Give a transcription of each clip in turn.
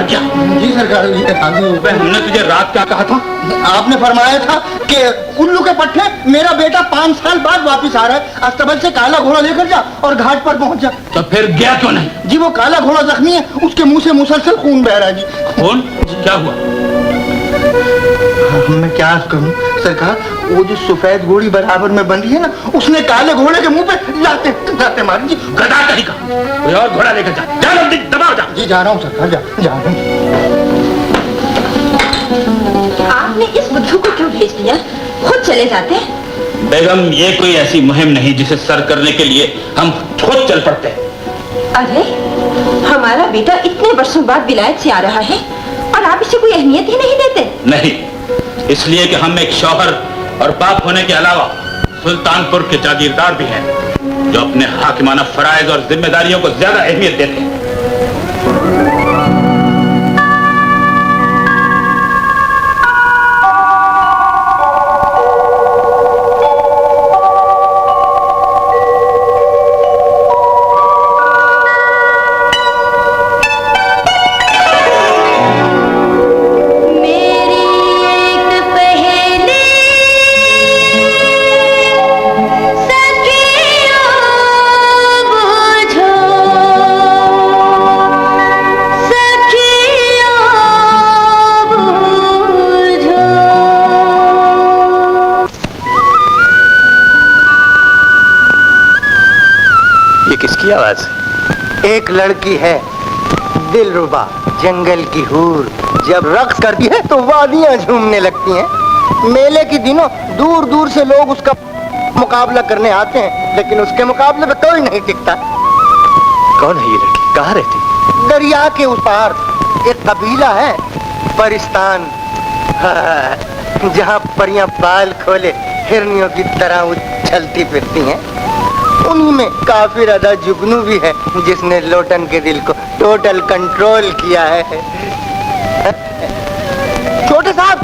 क्या? जी सरकार, हमने तुझे रात क्या कहा था? आपने फरमाया था कि उल्लू के पट्टे मेरा बेटा 5 साल बाद वापस आ रहा है, अस्तबल से काला घोड़ा लेकर जा और घाट पर पहुंच जा। तो फिर गया क्यों नहीं? जी वो काला घोड़ा जख्मी है, उसके मुंह से मुसलसल खून बह रहा है जी। खून? क्या हुआ? मैं क्या करूं सरकार, वो जो सफेद घोड़ी बराबर में बंधी है ना, उसने काले घोड़े के मुंह पे लाते लाते मारी जी। गधा कहीं का, कोई और घोड़ा लेकर जा, जा जल्दी, दबाओ जा। जी जा रहा हूँ सरकार, जा रहा हूँ। आपने इस बुद्धू को क्यों भेज दिया? खुद चले जाते। बेगम, ये कोई ऐसी मुहिम नहीं जिसे सर करने के लिए हम खुद चल पड़ते। अरे हमारा बेटा इतने वर्षों बाद विलायत से आ रहा है और आप इसे कोई अहमियत ही नहीं देते? नहीं, इसलिए कि हम एक शौहर और बाप होने के अलावा सुल्तानपुर के जागीरदार भी हैं, जो अपने हाकिमाना फराइज और जिम्मेदारियों को ज्यादा अहमियत देते हैं। आवाज एक लड़की है दिलरुबा, जंगल की हूर, जब रक्स करती है तो वादियां झूमने लगती हैं। मेले के दिनों दूर दूर से लोग उसका मुकाबला करने आते हैं, लेकिन उसके मुकाबले में कोई नहीं टिकता। कौन है ये लड़की? कहाँ रहती? दरिया के उस पार एक कबीला है, परिस्तान, जहाँ परियां बाल खोले हिरनियों की तरह उछलती फिरती हैं। उन्हीं में काफिर अदा जुगनू भी है, जिसने लोटन के दिल को टोटल कंट्रोल किया है। छोटे साहब,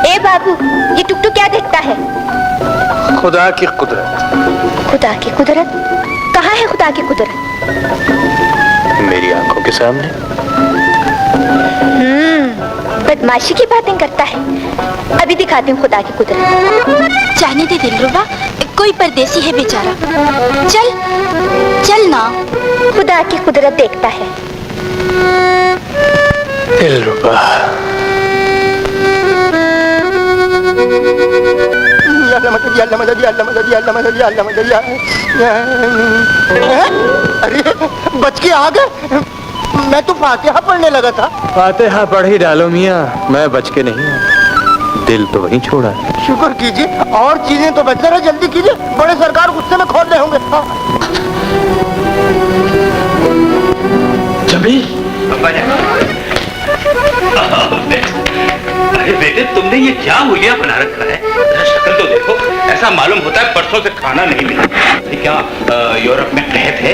ए बाबू, ये टुकटुक क्या देखता है? खुदा की कुदरत। खुदा की कुदरत? कहाँ है खुदा की कुदरत? मेरी आंखों के सामने। बदमाशी की बातें करता है। अभी दिखाती हूँ खुदा की कुदरत। जाने दे दिलरुबा, कोई परदेसी है बेचारा। चल चल ना। खुदा की कुदरत देखता है। दिलरुबा, अरे बच के आ गए, मैं तो फातिहा पढ़ने लगा था। फातिहा पढ़ ही डालो मियाँ, मैं बच के नहीं हूँ, दिल तो वहीं छोड़ा है। शुक्र कीजिए, और चीजें तो बच रहे, जल्दी कीजिए, बड़े सरकार गुस्से में खोल रहे होंगे। जमील, अरे बेटे, तुमने ये क्या हुलिया बना रखा है? शक्ल तो देखो, ऐसा मालूम होता है परसों से खाना नहीं मिला। क्या यूरोप में कहत है?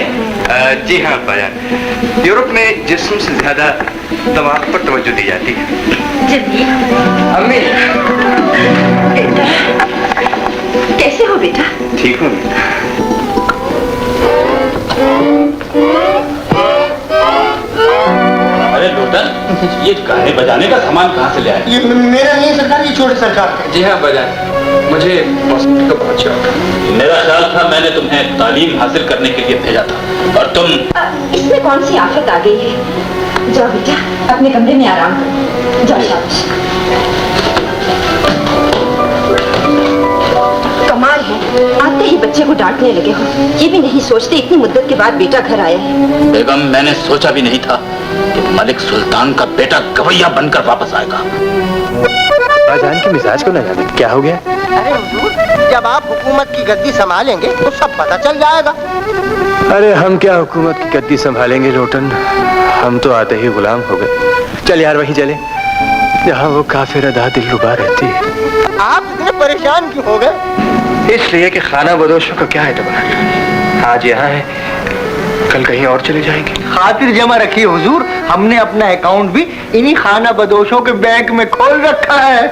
जी हाँ बाजान, यूरोप में जिस्म से ज्यादा दिमाग पर तवज्जो दी जाती है। जमील, अम्मी, बेटा कैसे हो बेटा? ठीक हूँ। अरे लोटन, ये गाने बजाने का सामान कहाँ से ले आए? ये मेरा नहीं सरकार, ये छोटे सरकार का। जी हाँ बाजान, मुझे तो बहुत शौक है। मेरा ख्याल था मैंने तुम्हें तालीम हासिल करने के लिए भेजा था, और तुम। इसमें कौन सी आफत आ गई है? जाओ बेटा, अपने कमरे में आराम करो। जाओ शाबाश। कमाल है, आते ही बच्चे को डांटने लगे हो। ये भी नहीं सोचते इतनी मुद्दत के बाद बेटा घर आया है। बेगम, मैंने सोचा भी नहीं था कि मलिक सुल्तान का बेटा गवैया बनकर वापस आएगा। बाजान के मिजाज को न जाने क्या हो गया। अरे हुजूर, जब आप हुकूमत की गद्दी संभालेंगे तो सब पता चल जाएगा। अरे हम क्या हुकूमत की गद्दी संभालेंगे लोटन, हम तो आते ही गुलाम हो गए। चल यार वहीं चले जहाँ वो काफिर अदा दिलरुबा रहती है। आप इतने परेशान क्यों हो गए? इसलिए कि खाना बदोशों का क्या एतबार, आज यहाँ है कल कहीं और चले जाएंगे। खातिर जमा रखिए हुजूर, हमने अपना अकाउंट भी इन्हीं खाना बदोशों के बैंक में खोल रखा है।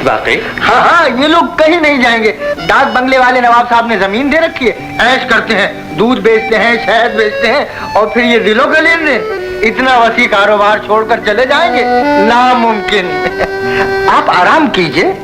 वाकई? हाँ हाँ, ये लोग कहीं नहीं जाएंगे। डाक बंगले वाले नवाब साहब ने जमीन दे रखी है, ऐश करते हैं, दूध बेचते हैं, शहद बेचते हैं, और फिर ये दिलों का लेन देन। इतना वसी कारोबार छोड़कर चले जाएंगे, नामुमकिन। आप आराम कीजिए।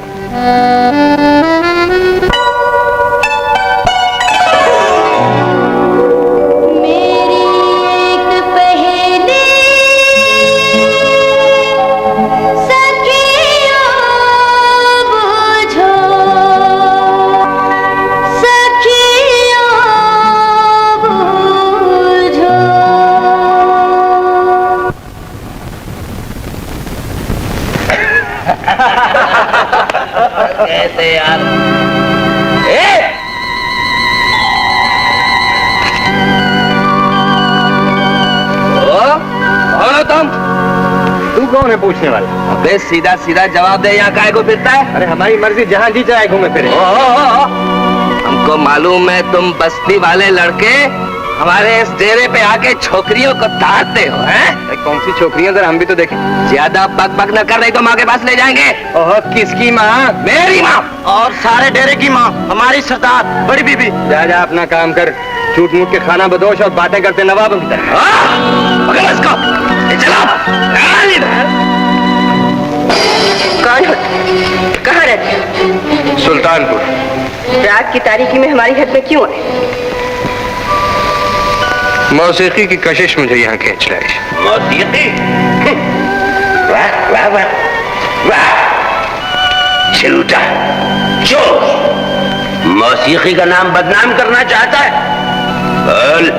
कैसे यार? कौन हो तुम? तू कौन है पूछने वाला? अबे सीधा सीधा जवाब दे, यहाँ काहे को फिरता है? अरे हमारी मर्जी, जहाँ जी चाहे घूमे फिरे। हमको मालूम है तुम बस्ती वाले लड़के हमारे इस डेरे पे आके छोकरियों को ताड़ते हो, हैं? कौन सी छोकरियां, जरा हम भी तो देखें। ज्यादा बक बक न कर रही तो माँ के पास ले जाएंगे। ओह, किसकी माँ? मेरी माँ। और सारे डेरे की माँ, हमारी सरदार, बड़ी बीबी। जा जा अपना काम कर, झूठ मूठ के खाना बदोश और बातें करते नवाबों की तरह। पकड़ इसको, ये चला। कौन हो? कहाँ रहते हो? सुल्तानपुर। रात की तारीकी में हमारी हद में क्यों आए? मौसीकी की कशिश मुझे यहाँ खींच लाई। मौसीकी? वाह वाह वाह वाह, झूठा चोर, मौसीकी का नाम बदनाम करना चाहता है। बोल,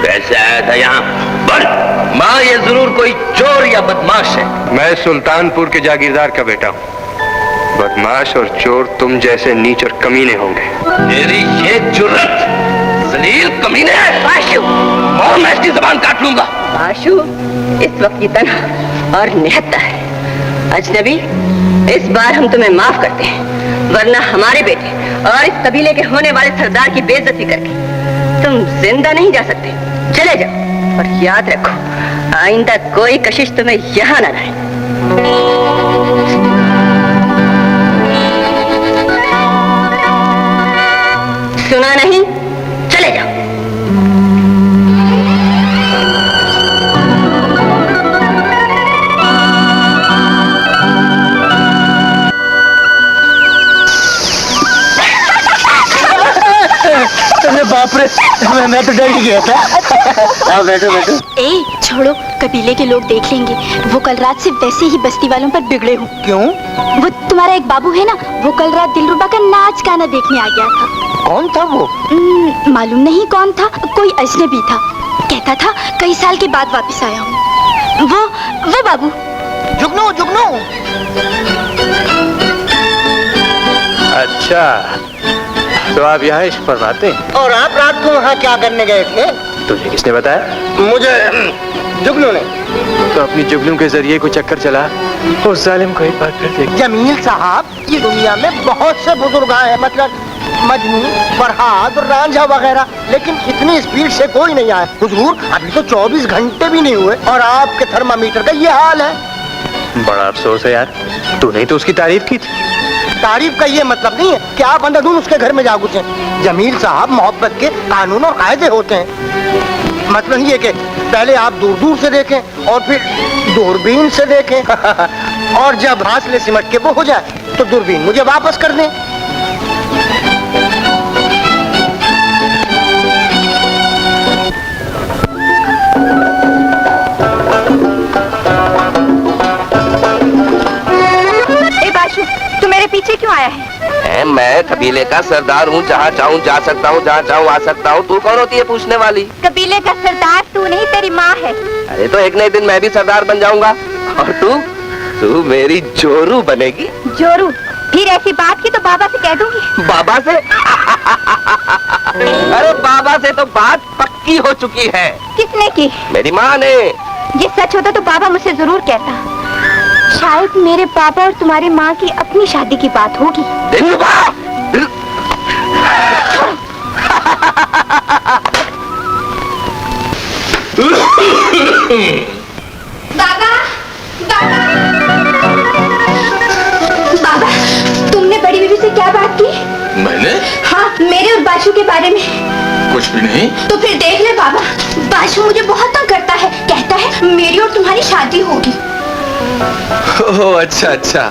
कैसे आया था यहाँ? बोल। माँ, ये जरूर कोई चोर या बदमाश है। मैं सुल्तानपुर के जागीरदार का बेटा हूँ। बदमाश और चोर तुम जैसे नीच और कमीने होंगे। मेरी ये जुर्रत, जलील कमीने है। आशु, और मैं इसकी जबान काट लूंगा। आशु इस वक्त की तनहा और निहत्ता है। अजनबी, इस बार हम तुम्हें माफ करते हैं, वरना हमारे बेटे और इस कबीले के होने वाले सरदार की बेइज्जती करके तुम जिंदा नहीं जा सकते। चले जाओ, और याद रखो, आइंदा कोई कशिश तुम्हें यहाँ न लाए। सुना नहीं? चले जाओ। अरे बाप रे, मैं तो डर ही गया था। आओ बैठो बैठो। ए छोड़ो, कबीले के लोग देख लेंगे। वो कल रात से वैसे ही बस्ती वालों पर बिगड़े हूँ। क्यों? वो तुम्हारा एक बाबू है ना, वो कल रात दिलरुबा का नाच गाना देखने आ गया था। कौन था वो? मालूम नहीं कौन था, कोई अजनबी था। कहता था कई साल के बाद वापस आया हूँ। वो बाबू। जुगनू जुगनू। अच्छा, तो आप यहाँ इश्क फरमाते हैं? और आप रात को वहाँ क्या करने गए थे? तुझे किसने बताया? मुझे जुगनू ने। तो अपनी जुगनू के जरिए को चक्कर चला, उस जालिम को एक बार फिर देख। जमील साहब, ये दुनिया में बहुत से बुजुर्ग हैं, मतलब मजनू, फरहाद, रांझा वगैरह, लेकिन इतनी स्पीड से कोई नहीं आया। हुजूर, अभी तो 24 घंटे भी नहीं हुए और आपके थर्मामीटर का ये हाल है। बड़ा अफसोस है यार, तूने तो उसकी तारीफ की थी। तारीफ का ये मतलब नहीं है कि आप अंधाधुंध उसके घर में जा घुसे। जमील साहब, मोहब्बत के कानून और कायदे होते हैं। मतलब ये कि पहले आप दूर दूर से देखें और फिर दूरबीन से देखें और जब फासले सिमट के वो हो जाए तो दूरबीन मुझे वापस कर दें। पीछे क्यों आया है? मैं कबीले का सरदार हूँ, जहाँ चाहूँ जा सकता हूँ, जहाँ चाहूँ आ सकता हूँ। तू कौन होती है पूछने वाली? कबीले का सरदार तू नहीं, तेरी माँ है। अरे तो एक न एक दिन मैं भी सरदार बन जाऊंगा। और तू मेरी जोरू बनेगी। जोरू? फिर ऐसी बात की तो बाबा से कह दूंगी। बाबा से? अरे बाबा से तो बात पक्की हो चुकी है। किसने की? मेरी माँ ने। ये सच होता तो बाबा मुझसे जरूर कहता। शायद मेरे पापा और तुम्हारी माँ की अपनी शादी की बात होगी। बाबा, बाबा, बाबा। कुछ भी नहीं। तो फिर देख ले बाबा, बाशु मुझे बहुत तंग करता है, कहता है मेरी और तुम्हारी शादी होगी। ओह अच्छा अच्छा,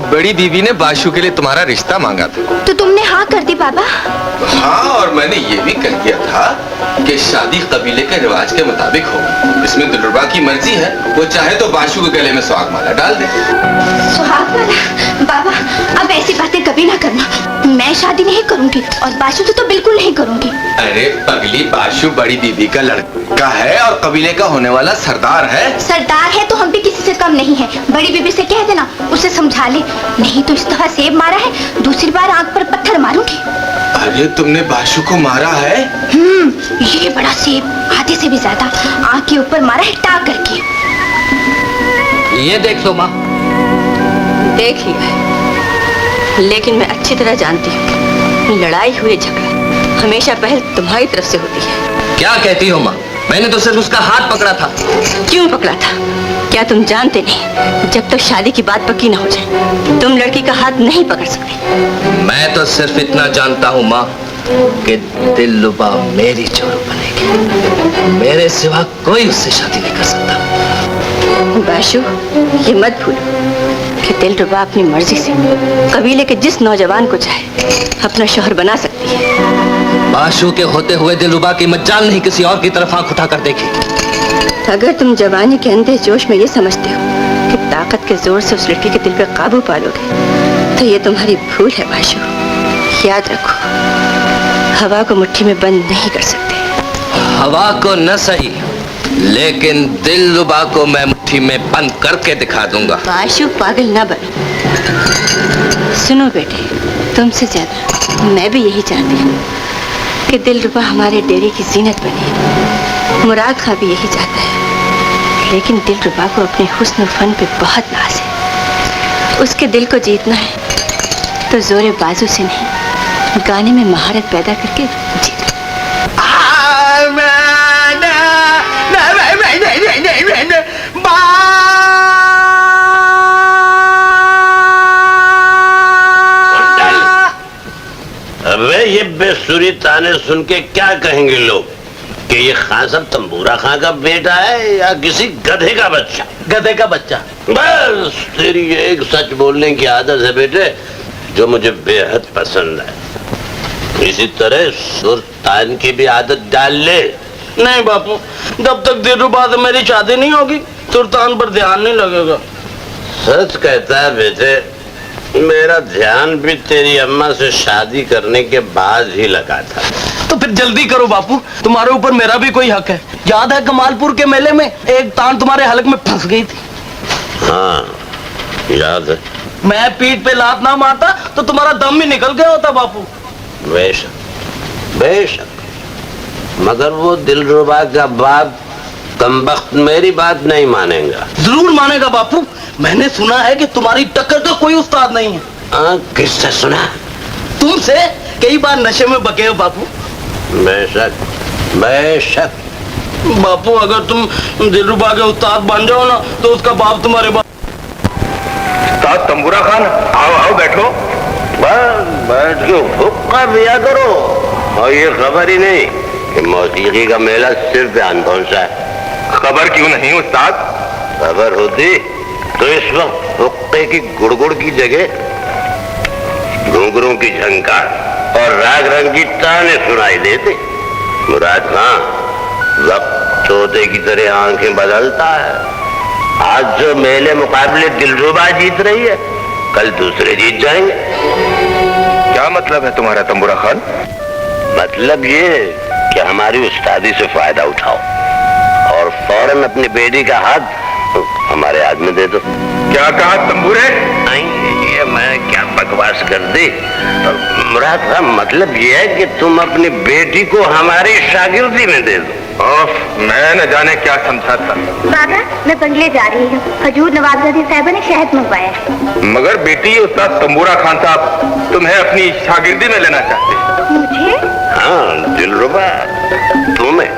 बड़ी बीवी ने बाशु के लिए तुम्हारा रिश्ता मांगा था। तो तुमने हाँ कर दी बाबा? हाँ, और मैंने ये भी कह दिया था कि शादी कबीले के रिवाज के मुताबिक होगी। इसमें दिलरुबा की मर्जी है, वो चाहे तो बाशु के गले में सुहाग माला डाल दे। सुहाग माला? बाबा अब ऐसी बातें कभी ना करना, मैं शादी नहीं करूंगी और बाशु से तो बिल्कुल नहीं करूंगी। अरे पगली, बाशु बड़ी बीवी का लड़का है और कबीले का होने वाला सरदार है। सरदार है तो हम भी किसी से कम नहीं है। बड़ी बीबी से कह देना, उसे समझा ले, नहीं तो इस दफा सेब मारा है, दूसरी बार आंख पर पत्थर मारूंगी। अरे तुमने बाशु को मारा है? ये बड़ा सेब, आधे से भी ज्यादा, आंख के ऊपर मारा है टाक करके। ये देख लो माँ। देख लिया है, लेकिन मैं अच्छी तरह जानती हूँ लड़ाई हुई झगड़ा हमेशा पहल तुम्हारी तरफ से होती है। क्या कहती हो माँ? मैंने तो सिर्फ उसका हाथ पकड़ा था। क्यों पकड़ा था? क्या तुम जानते नहीं, जब तक शादी की बात पक्की ना हो जाए तुम लड़की का हाथ नहीं पकड़ सकते। मैं तो सिर्फ इतना जानता हूँ माँ कि दिलरुबा मेरी जोरू बनेगी, मेरे सिवा कोई उससे शादी नहीं कर सकता। बाशु, ये मत भूलो कि दिलरुबा अपनी मर्जी से कबीले के जिस नौजवान को चाहे अपना शौहर बना सकती है। बाशु के होते हुए दिलरुबा की मज्जाल नहीं किसी और की तरफ आंख उठाकर देखी। अगर तुम जवानी के अंधे जोश में ये समझते हो कि ताकत के जोर से उस लड़की के दिल पर काबू पालोगे तो ये तुम्हारी भूल है बाशु। याद रखो, हवा को मुट्ठी में बंद नहीं कर सकते। हवा को न सही, लेकिन दिलरुबा को मैं मुट्ठी में बंद करके दिखा दूंगा। बाशु पागल न बनो। सुनो बेटे, तुमसे ज्यादा मैं भी यही चाहती हूँ कि दिलरुबा हमारे डेरे की जीनत बने। मुराद खां भी यही चाहता है, लेकिन दिलरुबा को अपने हुस्न और फन पे बहुत नाज है। उसके दिल को जीतना है तो जोरे बाजू से नहीं, गाने में महारत पैदा करके जीतना। अबे ये बेसुरी ताने सुन के क्या कहेंगे लोग कि ये खान साहब तंबूरा खां का बेटा है या किसी गधे का बच्चा? गधे का बच्चा। बस तेरी ये एक सच बोलने की आदत है बेटे, जो मुझे बेहद पसंद है। इसी तरह सुल्तान की भी आदत डाल ले। नहीं बापू, जब तक दिलरुबा से मेरी शादी नहीं होगी सुल्तान पर ध्यान नहीं लगेगा। सच कहता है बेटे, मेरा ध्यान भी तेरी अम्मा से शादी करने के बाद ही लगा था। तो फिर जल्दी करो बापू, तुम्हारे ऊपर मेरा भी कोई हक है। याद है कमालपुर के मेले में एक तान तुम्हारे हलक में फंस गई थी? हाँ याद है। मैं पीठ पे लात ना मारता तो तुम्हारा दम भी निकल गया होता बापू। बेशक बेशक, मगर वो दिलरुबा का बाप कमबख्त मेरी बात नहीं मानेगा। जरूर मानेगा बापू, मैंने सुना है कि तुम्हारी टक्कर का कोई उस्ताद नहीं है। किससे सुना? तुमसे। कई बार नशे में बके हो बापू। बेशक बेशक। बापू अगर तुम दिलरुबा के उस्ताद बन जाओ ना तो उसका बाप तुम्हारे बाप। उस्ताद तंबूरा खान, आओ आओ बैठो। बस बैठ के हुक्का दिया करो। और ये खबर ही नहीं कि मौसीकी का मेला सिर्फ ध्यान पहुंचा है। खबर क्यों नहीं उस्ताद? खबर होती तो इस वक्त हुक्के की गुड़गुड़ की जगह घुंघरू की झंकार और राग रंगी ताने सुनाई देते। मुराद खां वक्त तोते की तरह आंखें बदलता है। आज जो मेले मुकाबले दिलरुबा जीत रही है, कल दूसरे जीत जाएंगे। क्या मतलब है तुम्हारा तंबूरा खान? मतलब ये कि हमारी उस्तादी से फायदा उठाओ और फौरन अपनी बेटी का हाथ हमारे हाथ में दे दो। क्या कहा तंबूरे? नहीं, ये मैं क्या बकवास कर दी। मुराद खां, मतलब ये है कि तुम अपनी बेटी को हमारी शागिर्दी में दे दो। मैं न जाने क्या समझा था। बाबा मैं बंगले जा रही हूँ, हजूर नवाबजादी साहिबा ने शहद मंगवाया है। मगर बेटी उस्ताद तंबूरा खान साहब तुम्हें अपनी शागिर्दी में लेना चाहते हैं। मुझे? हाँ दिलरुबा, तुम्हें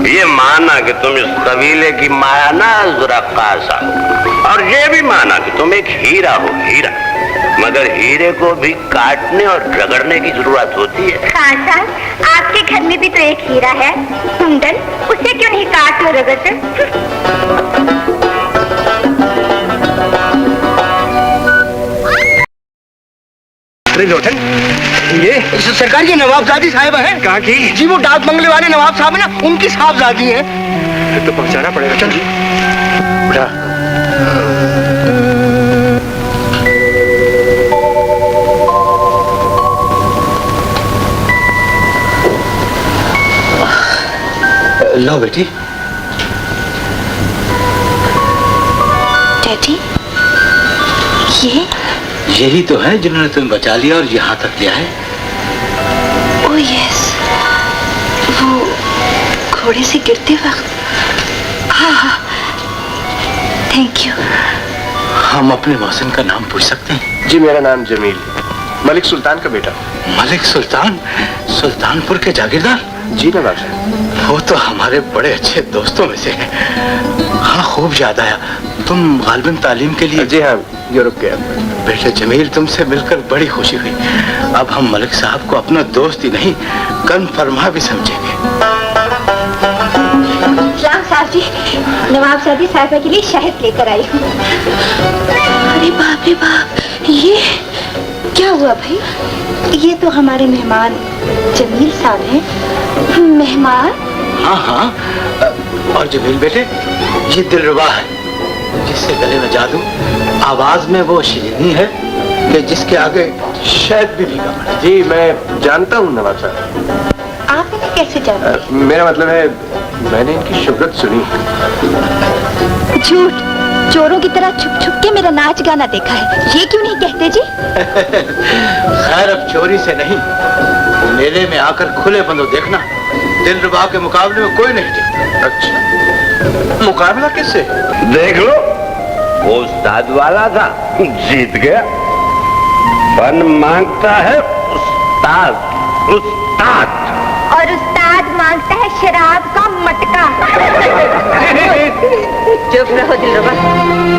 ये माना कि तुम इस कबीले की मायानाज रक्कासा हो, और ये भी माना कि तुम एक हीरा हो, हीरा। मगर हीरे को भी काटने और रगड़ने की जरूरत होती है। खान साहब, आपके घर में भी तो एक हीरा है कुंदन, उसे क्यों नहीं काट लो रगत। लोटन, ये सरकार ये नवाबजादी साहिबा है। कहाँ की? जी वो डाक बंगले वाले नवाब साहब है ना, उनकी साहबजादी है। तो पहुंचाना पड़ेगा। चल उठा। लो बेटी। डैडी, यही तो है जिन्होंने तुम्हें बचा लिया और यहाँ तक लिया है। ओह यस, वो घोड़े से गिरते वक्त। हाँ, थैंक यू। हम अपने मौसम का नाम पूछ सकते हैं? जी मेरा नाम जमील, मलिक सुल्तान का बेटा। मलिक सुल्तान? सुल्तानपुर के जागीरदार? जी नवाब साहब। वो तो हमारे बड़े अच्छे दोस्तों में से है। हाँ, खूब याद आया, तुम गालिबन तालीम के लिए? जी हाँ, यूरोप गया। बेटे जमील, तुमसे मिलकर बड़ी खुशी हुई। अब हम मलिक साहब को अपना दोस्त ही नहीं, कन फरमा भी समझेंगे। सलाम साहब जी, नवाबजादी साहिबा के लिए शहद लेकर आई हूँ। अरे बाप रे बाप, ये क्या हुआ भाई? ये तो हमारे मेहमान जमील साहब हैं। मेहमान? हाँ हाँ, और जमील बेटे, ये दिलरुबा है जिससे गले में जादू, आवाज में वो शीरीनी है कि जिसके आगे शायद भी फीका पड़े। जी मैं जानता हूँ नवाब साहब। आप इन्हें कैसे जानते? मेरा मतलब है, मैंने इनकी शोहरत सुनी। झूठ, चोरों की तरह छुप छुप के मेरा नाच गाना देखा है, ये क्यों नहीं कहते जी? खैर अब चोरी से नहीं, मेले में आकर खुले बंदो देखना, दिलरुबा के मुकाबले में कोई नहीं टिकता। अच्छा, मुकाबला किससे? देख लो, वो उस्ताद वाला था, जीत गया। फन मांगता है उस्ताद, उस्ताद। और उस्ताद मांगता है शराब का मटका। चुप रहो दिलरुबा,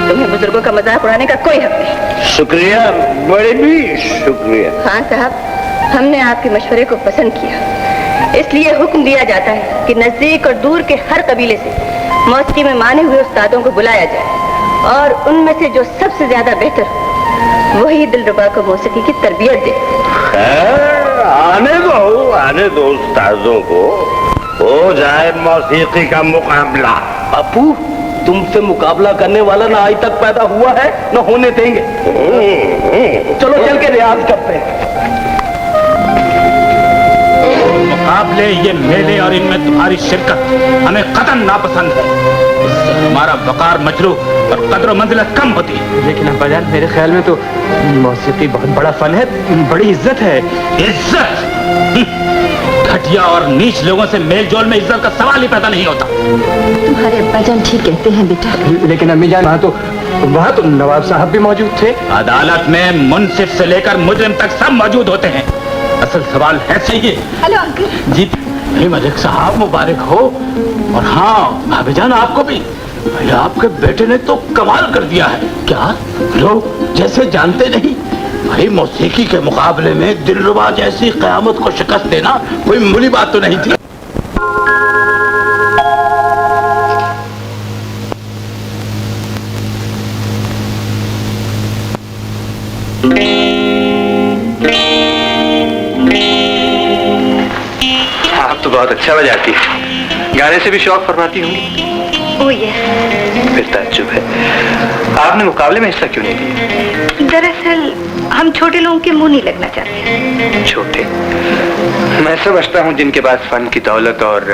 तुम्हें बुजुर्गों का मजाक उड़ाने का कोई हक नहीं। शुक्रिया, बड़े भी शुक्रिया। हाँ साहब, हमने आपके मशवरे को पसंद किया, इसलिए हुक्म दिया जाता है कि नजदीक और दूर के हर कबीले से मौसीकी में माने हुए उस्तादों को बुलाया जाए और उनमें से जो सबसे ज्यादा बेहतर वही दिलरुबा को मौसीकी की तरबियत दे। आने दो उस्तादों को, हो जाए मौसीकी का मुकाबला। बापू, तुमसे मुकाबला करने वाला ना आज तक पैदा हुआ है ना होने देंगे। चलो चल के रियाज करते हैं। मुकाबले, ये मेले और इनमें तुम्हारी शिरकत हमें कतई नापसंद है। इससे हमारा वकार मजरू और कदर मंजिलत कम होती है। लेकिन अब्बाजान, मेरे ख्याल में तो मौसीकी बहुत बड़ा फन है, बड़ी इज्जत है। इज्जत? घटिया और नीच लोगों से मेल जोल में इज्जत का सवाल ही पैदा नहीं होता। तुम्हारे अब्बाजान ठीक कहते हैं बेटा। लेकिन अम्मी जान, वहाँ तो नवाब साहब भी मौजूद थे। अदालत में मुंसिफ से लेकर मुजरिम तक सब मौजूद होते हैं। असल सवाल है चाहिए। हेलो अंकल जी भाई, मलिक साहब मुबारक हो। और हाँ भाभीजान, आपको भी। भाई आपके बेटे ने तो कमाल कर दिया है। क्या लोग जैसे जानते नहीं। भाई मौसीकी के मुकाबले में दिलरुबा जैसी कयामत को शिकस्त देना कोई मामूली बात तो नहीं थी। आप तो बहुत अच्छा बजाती है, गाने से भी शौक फरमाती होंगी। Oh yes. फिर ताज्जुब है, आपने मुकाबले में हिस्सा क्यों नहीं लिया? दरअसल हम छोटे लोगों के मुंह नहीं लगना चाहते। छोटे? मैं समझता हूँ जिनके पास फन की दौलत और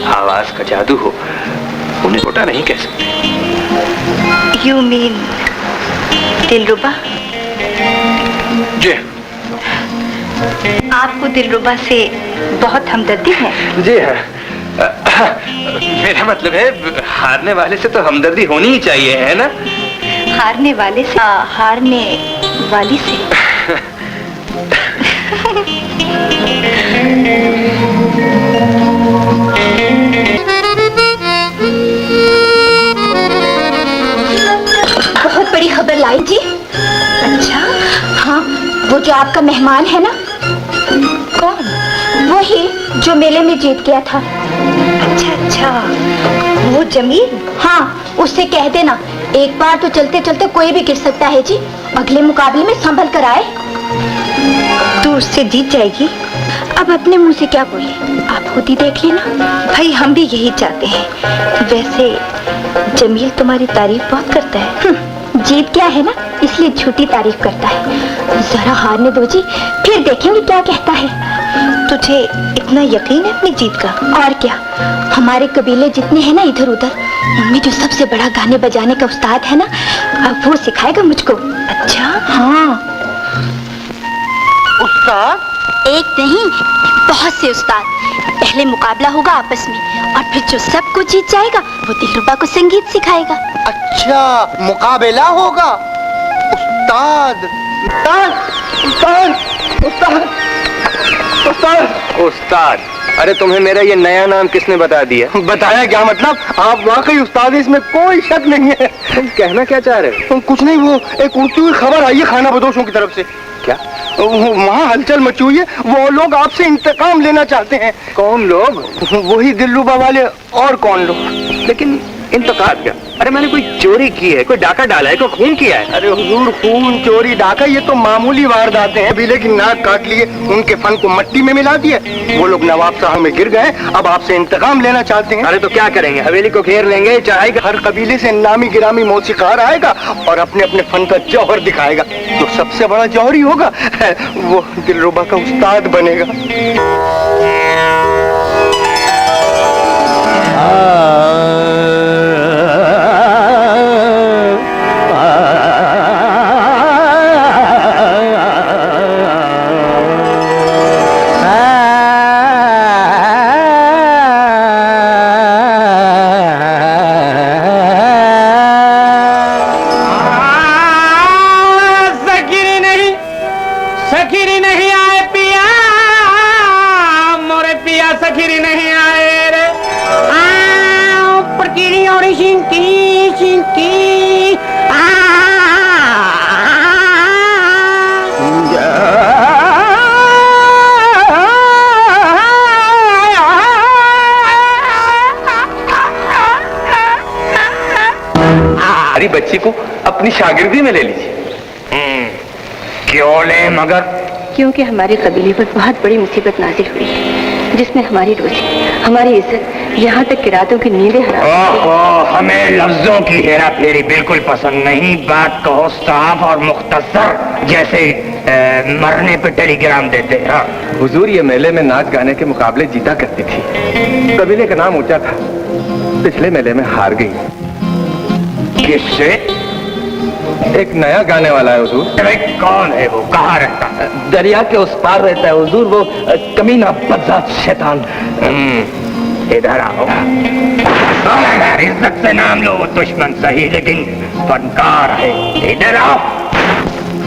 आवाज का जादू हो, उन्हें छोटा नहीं कह सकते। यू मीन दिलरुबा? जी। आपको दिलरुबा से बहुत हमदर्दी है? जी हाँ, मेरा मतलब है हारने वाले से तो हमदर्दी होनी ही चाहिए, है ना? हारने वाले से? हारने वाली से। बहुत बड़ी खबर लाई जी। अच्छा? हाँ, वो जो आपका मेहमान है ना। कौन? वही जो मेले में जीत गया था। अच्छा अच्छा, वो जमील? हाँ, उससे कह देना एक बार तो चलते चलते कोई भी गिर सकता है जी। अगले मुकाबले में संभल कर आए। तू उससे जीत जाएगी? अब अपने मुंह से क्या बोले, आप खुद ही देख लेना। भाई हम भी यही चाहते हैं। वैसे जमील तुम्हारी तारीफ बहुत करता है। जीत क्या है ना, इसलिए झूठी तारीफ करता है। जरा हारने दो जी, फिर देखेंगे क्या कहता है। तुझे इतना यकीन है अपनी जीत का? और क्या, हमारे कबीले जितने हैं ना इधर उधर, उनमें जो सबसे बड़ा गाने बजाने का उस्ताद है ना, अब वो सिखाएगा मुझको। अच्छा? हाँ। उस्ताद? एक नहीं, बहुत से उस्ताद। पहले मुकाबला होगा आपस में, और फिर जो सबको जीत जाएगा वो दिलरुबा को संगीत सिखाएगा। अच्छा, मुकाबला होगा। उस्ताद उस्ताद उस्ताद उस्ताद उस्ताद? अरे तुम्हें मेरा ये नया नाम किसने बता दिया? बताया क्या मतलब? आप वाकई उस्ताद हैं, इसमें कोई शक नहीं है। तुम कहना क्या चाह रहे हो? कुछ नहीं, वो एक उड़ती हुई खबर आई है खाना बदोशों की तरफ से। क्या? वहाँ हलचल मची हुई है, वो लोग आपसे इंतकाम लेना चाहते हैं। कौन लोग? वही दिलरुबा वाले, और कौन लोग? लेकिन इंतकाम क्या? अरे मैंने कोई चोरी की है, कोई डाका डाला है, कोई खून किया है? अरे हुजूर, खून चोरी डाका ये तो मामूली वारदातें हैं। कबीले की नाक काट लिए, उनके फन को मिट्टी में मिला दिए, वो लोग नवाब साहब में गिर गए, अब आपसे इंतकाम लेना चाहते हैं। अरे तो क्या करेंगे? हवेली को घेर लेंगे, चाहेगा हर कबीले से नामी गिरामी मौसीकार आएगा और अपने अपने फन का जौहर दिखाएगा। जो सबसे बड़ा जौहरी होगा वो दिलरुबा का उस्ताद बनेगा। बच्ची को अपनी शागिर्दी में ले लीजिए। क्यों ले मगर? क्योंकि हमारे कबीले पर बहुत बड़ी मुसीबत नाजिल हुई है, जिसमें हमारी रोजी, हमारी इज्जत, यहाँ तक कि रातों की नींदें हराम। हमें लफ्जों की हेरा फेरी बिल्कुल पसंद नहीं। बात कहो साफ और मुख्तसर, जैसे मरने पे टेलीग्राम देते हैं। हुजूर, ये मेले में नाच गाने के मुकाबले जीता करती थी, कबीले का नाम ऊंचा था। पिछले मेले में हार गई। किससे? एक नया गाने वाला है हुजूर। कौन है वो? कहाँ रहता है? दरिया के उस पार रहता है हुजूर, वो कमीना बदजात शैतान। इधर आओ। इज्जत से नाम लो, दुश्मन सही लेकिन फनकार है। इधर आओ।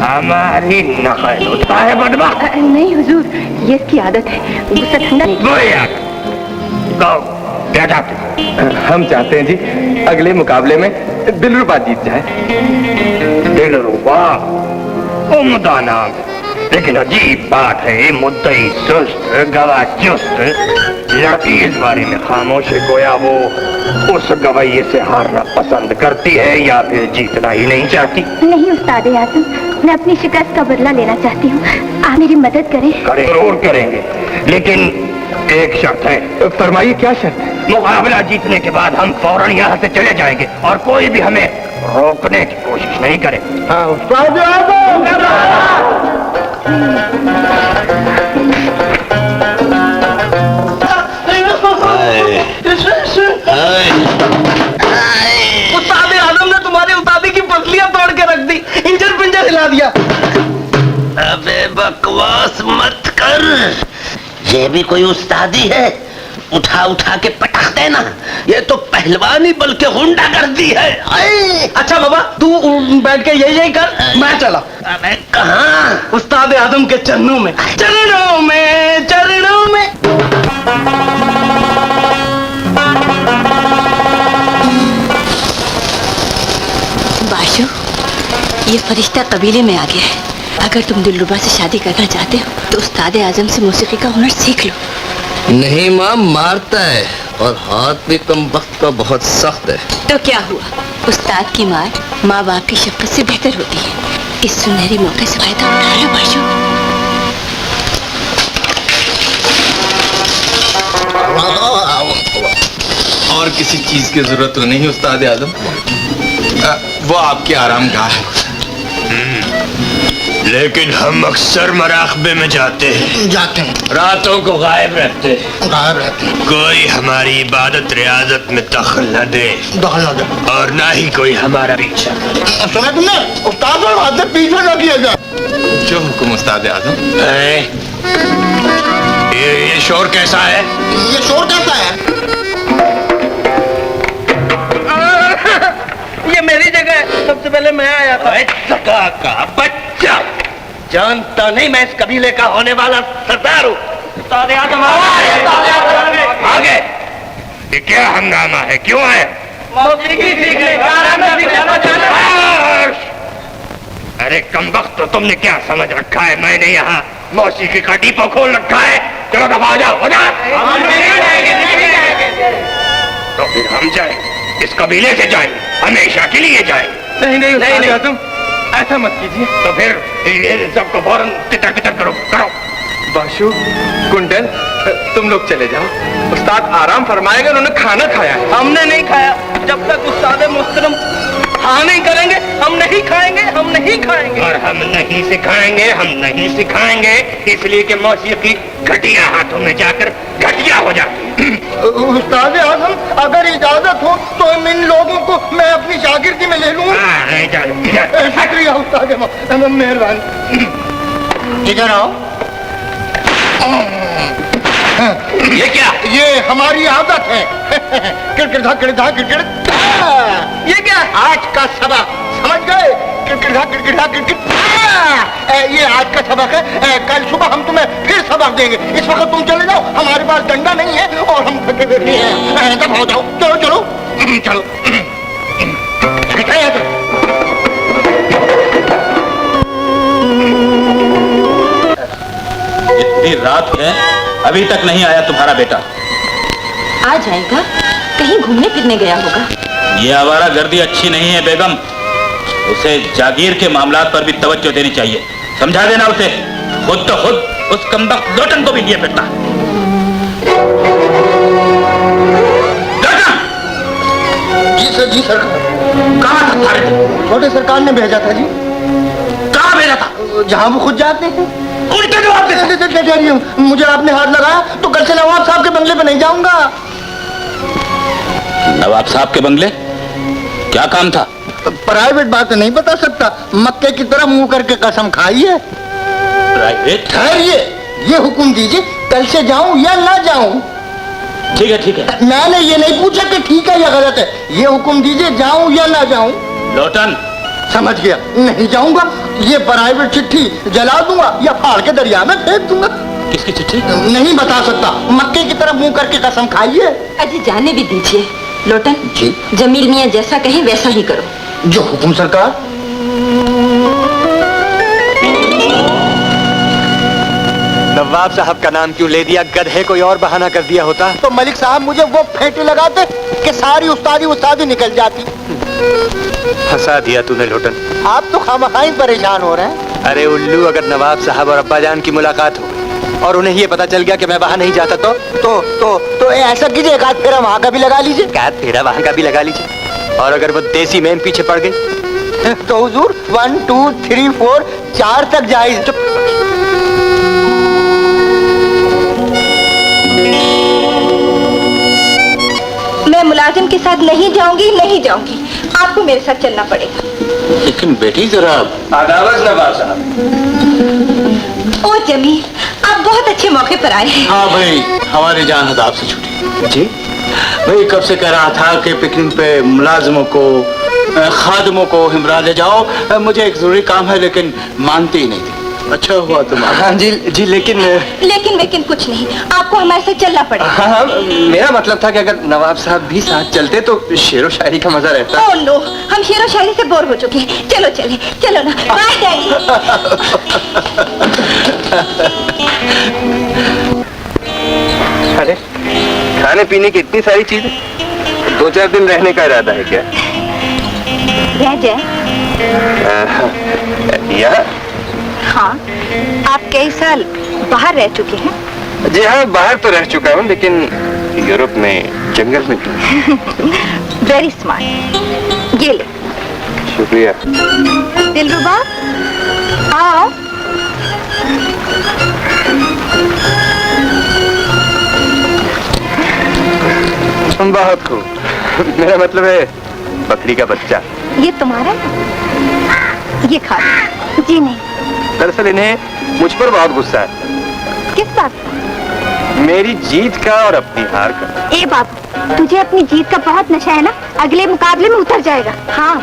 हमारी नकल होता है बदबा। नहीं हुजूर, ये इसकी आदत है, गुस्सा ठंडा नहीं। क्या चाहते हैं? हम चाहते हैं जी अगले मुकाबले में दिलरुबा जीत जाए। दिलरुबा? उम्दा नाम, लेकिन अजीब बात है, मुद्दई सुस्त, गवाह चुस्त। लड़की इस बारे में खामोश है, गोया वो उस गवैये से हारना पसंद करती है या फिर जीतना ही नहीं चाहती। नहीं उस्ताद आजम, मैं अपनी शिकस्त का बदला लेना चाहती हूँ, आप मेरी मदद करें। जरूर करेंगे, लेकिन एक शर्त है। फरमाइए, क्या शर्त है? मुकाबला जीतने के बाद हम फौरन यहाँ से चले जाएंगे और कोई भी हमें रोकने की कोशिश नहीं करे। हाँ उस्ताद आजम। उस्ताद आजम ने तुम्हारे उस्तादी की पसलियां तोड़ के रख दी, इंजन पिंजर हिला दिया। अबे बकवास मत कर, ये भी कोई उस्तादी है? उठा उठा के पटक देना, ये तो पहलवानी बल्कि गुंडागर्दी है। अच्छा बाबा, तू बैठ के यही कर, मैं चला। अबे कहाँ? उस्ताद आजम के चरणों में, चरणों में, चरणों में। बाशु, ये फरिश्ता कबीले में आ गया है। अगर तुम दिलरुबा से शादी करना चाहते हो तो उस्ताद आजम से मौसीकी का हुनर सीख लो। नहीं माँ, मारता है और हाथ भी कम वक्त का बहुत सख्त है। तो क्या हुआ, उस्ताद की मार माँ बाप की शफकत से बेहतर होती है। इस सुनहरी मौके से फायदा उठा लो बाशु। और किसी चीज की जरूरत तो नहीं उस्ताद आजम, वो आपके आराम गाह है। लेकिन हम अक्सर मराकबे में जाते हैं, रातों को गायब रहते हैं। कोई हमारी इबादत रियाजत में दखल न दे और ना ही कोई हमारा पीछा। सुना तुमने, उस्ताद और हाथ पीछे न किया जाए। जो हुक्म उस्ताद आजम। ये शोर कैसा है? ये शोर कैसा है? ये मेरी जगह है, सबसे पहले मैं आया था। सका का बच्चा, जानता नहीं मैं इस कबीले का होने वाला सरदार हूँ। आगे ये क्या हंगामा है, क्यों है? अरे कमबख्त, तो तुमने क्या समझ रखा है? मैंने यहाँ मौसीकी का डिपो खोल रखा है। चलो दबा जाओ, हो जाओ। तो फिर हम जाए, इस कबीले से जाए, हमेशा के लिए जाए। नहीं तुम ऐसा मत कीजिए। तो फिर ये सबको फौरन तितर बितर करो। बाशु, कुंडल, तुम लोग चले जाओ। उस्ताद आराम फरमाएगा, उन्होंने खाना खाया है। हमने नहीं खाया। जब तक उस्ताद मोहतरम हाँ नहीं करेंगे हम नहीं खाएंगे, हम नहीं खाएंगे। और हम नहीं सिखाएंगे, हम नहीं सिखाएंगे, इसलिए कि मौसीकी घटिया हाथों में जाकर घटिया हो जाती। उस्ताद आजम, अगर इजाजत हो तो इन लोगों को मैं अपनी शागिर्दी में ले लूँ। शुक्रिया उस्ताद, मेहरबानी। इधर आओ। ये क्या? ये हमारी आदत है। किरकिरधा किरकिरधा किरकिर। ये क्या? आज का सबक समझ गए? किरकिरधा किरकिरधा किरकिर। ये आज का सबक है। कल सुबह हम तुम्हें फिर सबक देंगे। इस वक्त तुम चले जाओ, हमारे पास डंडा नहीं है और हम थके हुए हैं। तब हो जाओ, चलो चलो चलो। इतनी रात है, अभी तक नहीं आया तुम्हारा बेटा। आ जाएगा, कहीं घूमने फिरने गया होगा। ये आवारागर्दी अच्छी नहीं है बेगम, उसे जागीर के मामलात पर भी तवज्जो देनी चाहिए। समझा देना उसे। खुद तो खुद उस कमबख्त लोटन को भी लिए फिरता। जी सरकार। कहाँ था थारे? छोटे सरकार ने भेजा था जी। कहाँ भेजा था? जहाँ वो खुद जाते हैं। उल्टे जवाब दे। मुझे आपने हाथ लगाया तो कल से नवाब साहब के बंगले पे नहीं जाऊंगा। नवाब साहब के बंगले? क्या काम था? प्राइवेट बात नहीं बता सकता। मक्के की तरह मुंह करके कसम खाई है। प्राइवेट? ठहरिए, ये हुक्म दीजिए, कल से जाऊं या ना जाऊं? ठीक है ठीक है। मैंने ये नहीं पूछा कि ठीक है या गलत है। ये हुक्म दीजिए, जाऊं या ना जाऊं? लोटन। समझ गया, नहीं जाऊंगा। ये प्राइवेट चिट्ठी जला दूंगा या फाड़ के दरिया में फेंक दूंगा। किसकी चिट्ठी? नहीं बता सकता। मक्के की तरह मुंह करके कसम खाइए। अजी जाने भी दीजिए। लोटन जी। जमील मियाँ जैसा कहें वैसा ही करो। जो हुक्म सरकार। नवाब साहब का नाम क्यों ले दिया? गधे कोई और बहाना कर दिया होता तो मलिक साहब मुझे वो फेंटे लगाते कि सारी उस्तादी निकल जाती। फंसा दिया तूने लोटन। आप तो खामखाई परेशान हो रहे हैं। अरे उल्लू, अगर नवाब साहब और अब्बाजान की मुलाकात हो गई और उन्हें ये पता चल गया कि मैं वहां नहीं जाता तो ऐसा कीजिए, एक आध फेरा वहां का भी लगा लीजिए। एक आध फेरा वहां का भी लगा लीजिए। और अगर वो देसी मैन पीछे पड़ गई तो हुजूर 1 2 3 4 4 तक जाए। मैं मुलाजिम के साथ नहीं जाऊंगी, नहीं जाऊंगी। आपको मेरे साथ चलना पड़ेगा। लेकिन बेटी जरा। आदावत नवाब साहब। ओ जमील, आप बहुत अच्छे मौके पर आए हैं। हाँ भाई, हमारी जान हदाब से छूटी। जी भाई कब से कह रहा था कि पिकनिक पे मुलाजमों को, खादमों को हिमरा ले जाओ। मुझे एक जरूरी काम है, लेकिन मानती ही नहीं थी। अच्छा हुआ तुम। हाँ जी, लेकिन कुछ नहीं, आपको हमारे साथ चलना पड़ेगा। हाँ, मेरा मतलब था कि अगर नवाब साहब भी साथ चलते तो शेरो शायरी का मजा रहता। ओह नो, हम शेरो शायरी से बोर हो चुके हैं। चलो चले, चलो ना। Bye daddy. अरे खाने पीने की इतनी सारी चीजें, 2-4 दिन रहने का इरादा है क्या? रह जाए। यहाँ? हाँ, आप कई साल बाहर रह चुके हैं। जी हाँ, बाहर तो रह चुका हूँ, लेकिन यूरोप में जंगल में क्यों? Very smart. ये ले। शुक्रिया। दिलरुबा, आओ। बहुत खूब। मेरा मतलब है बकरी का बच्चा। ये तुम्हारा? ये खा लो। जी नहीं। दरअसल इन्हें मुझ पर बहुत गुस्सा है। किस बात? मेरी जीत का और अपनी हार का। ए बाबू, तुझे अपनी जीत का बहुत नशा है ना, अगले मुकाबले में उतर जाएगा। हाँ,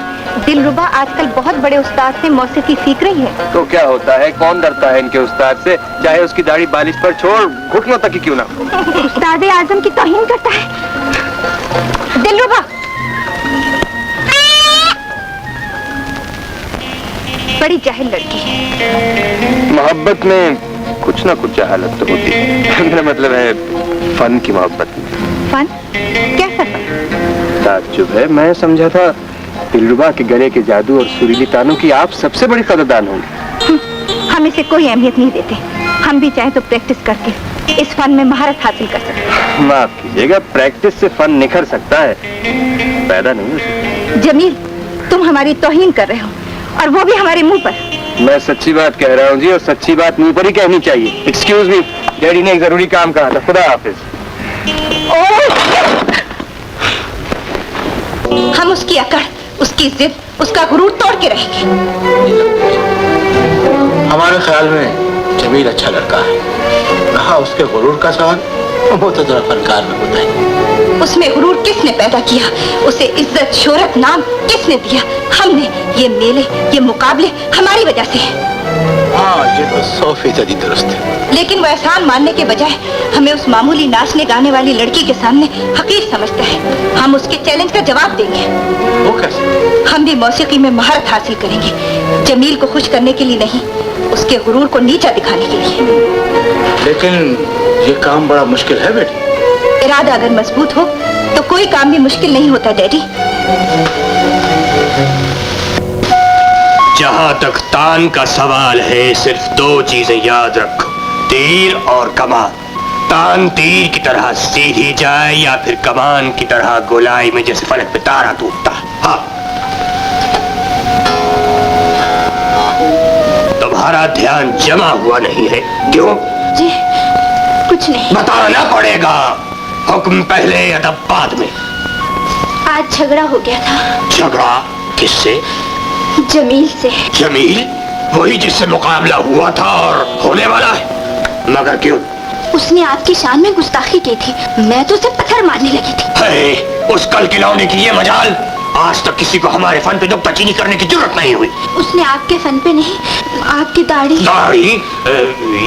दिलरुबा आजकल बहुत बड़े उस्ताद से मौसीकी सीख रही है। तो क्या होता है, कौन डरता है इनके उस्ताद से, चाहे उसकी दाढ़ी बालिश पर छोड़ घुटनों तक ही क्यों ना। उस्ताद आजम की तौहीन करता है। दिलरुबा, बड़ी जाहिल लड़की है। मोहब्बत में कुछ ना कुछ जहालत तो होती है। मेरा मतलब है फन की मोहब्बत में। फन? कैसा फन? ताज्जुब है, मैं समझा था दिलरुबा के गले के जादू और सुरीली तानों की आप सबसे बड़ी कदरदान होंगी। हम इसे कोई अहमियत नहीं देते। हम भी चाहे तो प्रैक्टिस करके इस फन में महारत हासिल कर सकते हैं। माफ कीजिएगा, प्रैक्टिस से फन निखर सकता है, पैदा नहीं हो सकता। जमील, तुम हमारी तौहीन कर रहे हो, और वो भी हमारे मुंह पर। मैं सच्ची बात कह रहा हूँ जी, और सच्ची बात मुंह पर ही कहनी चाहिए। एक्सक्यूज मी, डैडी ने एक जरूरी काम कहा था। खुदा हाफिज। हम उसकी अकड़, उसकी जिद, उसका गुरूर तोड़ के रहेंगे। हमारे ख्याल में जमील अच्छा लड़का है। रहा उसके गुरूर का सवाल, वो तो जरा फनकार में होता है। उसमें गुरूर किसने पैदा किया? उसे इज्जत, शोहरत, नाम किसने दिया? हमने। ये मेले, ये मुकाबले हमारी वजह से हैं। हाँ, ये तो 100% दुरुस्त है। लेकिन वो एहसान मानने के बजाय हमें उस मामूली नाचने गाने वाली लड़की के सामने हकीर समझता है। हम उसके चैलेंज का जवाब देंगे। वो कैसे? हम भी मौसीकी में महारत हासिल करेंगे, जमील को खुश करने के लिए नहीं, उसके गुरूर को नीचा दिखाने के लिए। लेकिन ये काम बड़ा मुश्किल है बेटी। इरादा अगर मजबूत हो तो कोई काम भी मुश्किल नहीं होता डैडी। जहां तक तान का सवाल है, सिर्फ 2 चीजें याद रखो, तीर और कमान। तान तीर की तरह सीधी जाए या फिर कमान की तरह गोलाई में जैसे फलक पे तारा टूटता। हाँ, तुम्हारा ध्यान जमा हुआ नहीं है, क्यों? जी कुछ नहीं। बताना पड़ेगा। हुक्म पहले अदब बाद में। आज झगड़ा हो गया था। झगड़ा? किससे? जमील से। जमील? वही जिससे मुकाबला हुआ था और होने वाला है, मगर क्यों? उसने आपकी शान में गुस्ताखी की थी, मैं तो उसे पत्थर मारने लगी थी। उस कल खिलौने की ये मजाल, आज तक किसी को हमारे फन पे नुक्ताचीनी करने की जरूरत नहीं हुई। उसने आपके फन पे नहीं, आपकी दाढ़ी। दाढ़ी?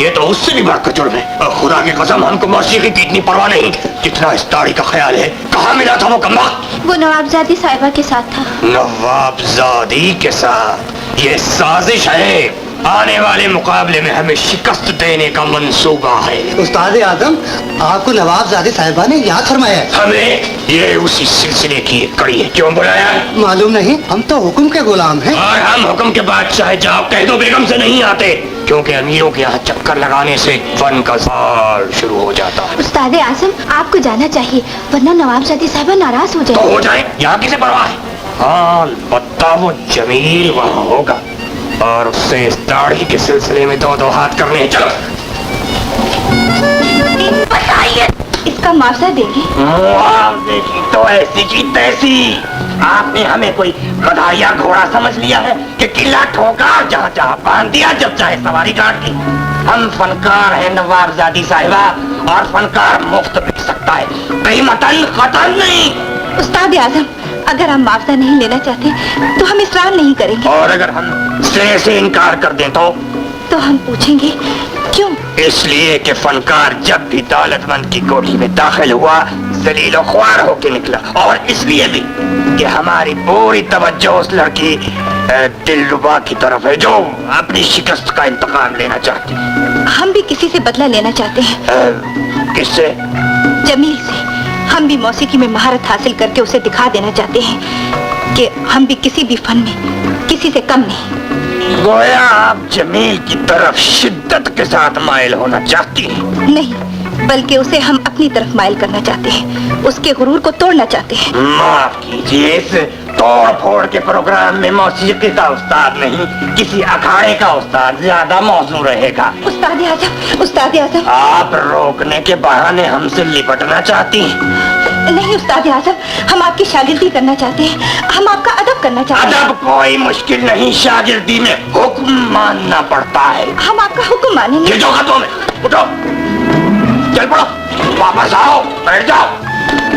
ये तो उससे भी बढ़कर जुर्म है। खुदा की कसम, हमको मौसीकी की इतनी परवाह नहीं जितना इस दाढ़ी का ख्याल है। कहाँ मिला था वो कम्बा? वो नवाबजादी साहिबा के साथ था। नवाबजादी के साथ? ये साजिश है। आने वाले मुकाबले में हमें शिकस्त देने का मंसूबा है। उस्ताद आजम, आपको नवाबजादी साहिबा ने याद फरमाया है। हमें? ये उसी सिलसिले की एक कड़ी है। क्यों बुलाया? मालूम नहीं, हम तो हुक्म के गुलाम हैं। और हम हुक्म के बाद चाहे जाओ कह दो बेगम से नहीं आते, क्योंकि अमीरों के यहाँ चक्कर लगाने से फन का साल शुरू हो जाता है। उस्ताद आजम, आपको जाना चाहिए, वरना नवाबजादी साहिबा नाराज हो जाए। तो हो जाए, यहाँ किसे परवाह है। हाँ, अलबत्ता वो जमील वहाँ होगा और उससे इस दाढ़ी के सिलसिले में 2 हाथ करने हैं। चलो बताइए, इसका मुआवजा देंगे? मुआवजे की तो ऐसी की तैसी। आपने हमें कोई बधाइया घोड़ा समझ लिया है कि किला ठोका जहाँ जहाँ बांध दिया, जब चाहे सवारी काट दी। हम फनकार हैं नवाबजादी साहिबा, और फनकार मुफ्त बिक सकता है, कीमतन कतल नहीं। उस्ताद आजम, अगर हम मुआवजा नहीं लेना चाहते तो हम इसरार नहीं करेंगे। और अगर हम सिरे से इनकार कर दें तो हम पूछेंगे क्यों? इसलिए कि फनकार जब भी दौलतमंद की कोठी में दाखिल हुआ जलीलो ख्वार होके निकला, और इसलिए भी कि हमारी पूरी तवज्जो उस लड़की दिलरुबा की तरफ है जो अपनी शिकस्त का इंतकाम लेना चाहती है। हम भी किसी से बदला लेना चाहते हैं। किससे? जमील से। हम भी मौसीकी में महारत हासिल करके उसे दिखा देना चाहते हैं कि हम भी किसी भी फन में किसी से कम नहीं। गोया आप जमील की तरफ शिद्दत के साथ माइल होना चाहती हैं। नहीं, बल्कि उसे हम अपनी तरफ माइल करना चाहते हैं, उसके गुरूर को तोड़ना चाहते हैं। माफ कीजिए, इस तोड़ फोड़ के प्रोग्राम में मौसीकी का उस्ताद नहीं, किसी अखाड़े का उस्ताद ज्यादा मौजूद रहेगा। उस्ताद आजम, उस्ताद आजम, आप रोकने के बहाने हमसे लिपटना चाहती हैं। नहीं उस्ताद आजम, हम आपकी शागिर्दी करना चाहते हैं, हम आपका अदब करना चाहते हैं। अदब कोई मुश्किल नहीं, शागिर्दी में हुक्म मानना पड़ता है। हम आपका हुक्म मानेंगे। गिर जाओ हाथों में, उठो, चल पड़ो, वापस आओ, बैठ जाओ।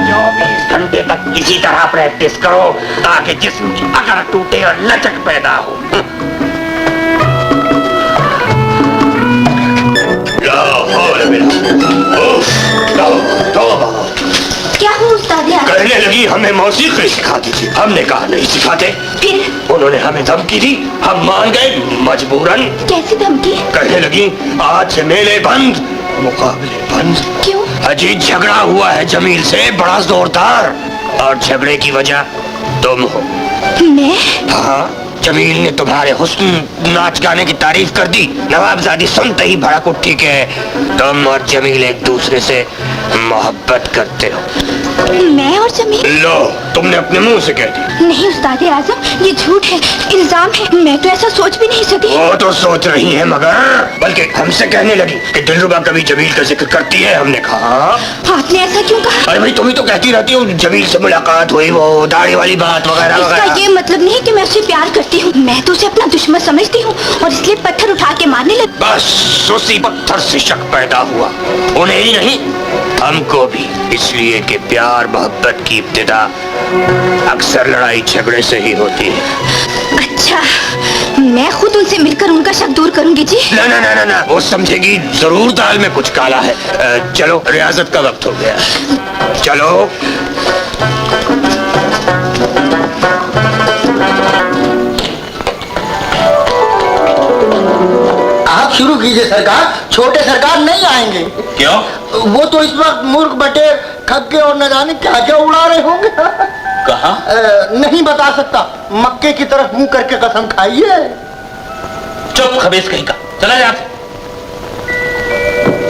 24 घंटे तक इसी तरह प्रैक्टिस करो ताकि जिस्म की अकड़ टूटे और लचक पैदा हो। क्या हुआ उस्ताद आजम? कहने लगी हमें मौसीकी सिखा दीजिए। हमने कहा नहीं सिखाते। फिर उन्होंने हमें धमकी दी, हम मान गए मजबूरन। कैसी धमकी? कहने लगी आज से मेले बंद, मुकाबले बंद। क्यों? अजीब झगड़ा हुआ है जमील से, बड़ा जोरदार, और झगड़े की वजह तुम हो। मैं? हाँ, जमील ने तुम्हारे हुस्न, नाच गाने की तारीफ कर दी। नवाबजादी सुनते ही भड़क उठी कि तुम और जमील एक दूसरे से मोहब्बत करते हो। मैं और जमील? लो, तुमने अपने मुंह से कह दी। नहीं उस्ताद आजम, ये झूठ है, इल्जाम है, मैं तो ऐसा सोच भी नहीं सकती। वो तो सोच रही है, मगर बल्कि हमसे कहने लगी कि दिलरुबा कभी जमील का जिक्र करती है। हमने कहा आपने ऐसा क्यों कहा? अरे भाई, तुम ही तो कहती रहती हो जमील से मुलाकात हुई, वो दाढ़ी वाली बात वगैरह इसका वगैरह। ये मतलब नहीं कि मैं उसे प्यार करती हूँ, मैं तो उसे अपना दुश्मन समझती हूँ और इसलिए पत्थर उठा के मारने लगी। बस उसी पत्थर से शक पैदा हुआ, उन्हें ही नहीं हमको भी, इसलिए कि प्यार मोहब्बत की इब्तिदा अक्सर लड़ाई झगड़े से ही होती है। अच्छा, मैं खुद उनसे मिलकर उनका शक दूर करूंगी जी। ना ना ना ना ना, वो समझेगी जरूर दाल में कुछ काला है। चलो, रियाजत का वक्त हो गया, चलो। आप शुरू कीजिए सरकार, छोटे सरकार नहीं आएंगे। क्यों? वो तो इस वक्त मूर्ख बटे खग्गे और न जाने क्या क्या उड़ा रहे होंगे। कहाँ? नहीं बता सकता, मक्के की तरफ मुंह करके कसम खाइए। चुप खबीस कहीं का, चला जा।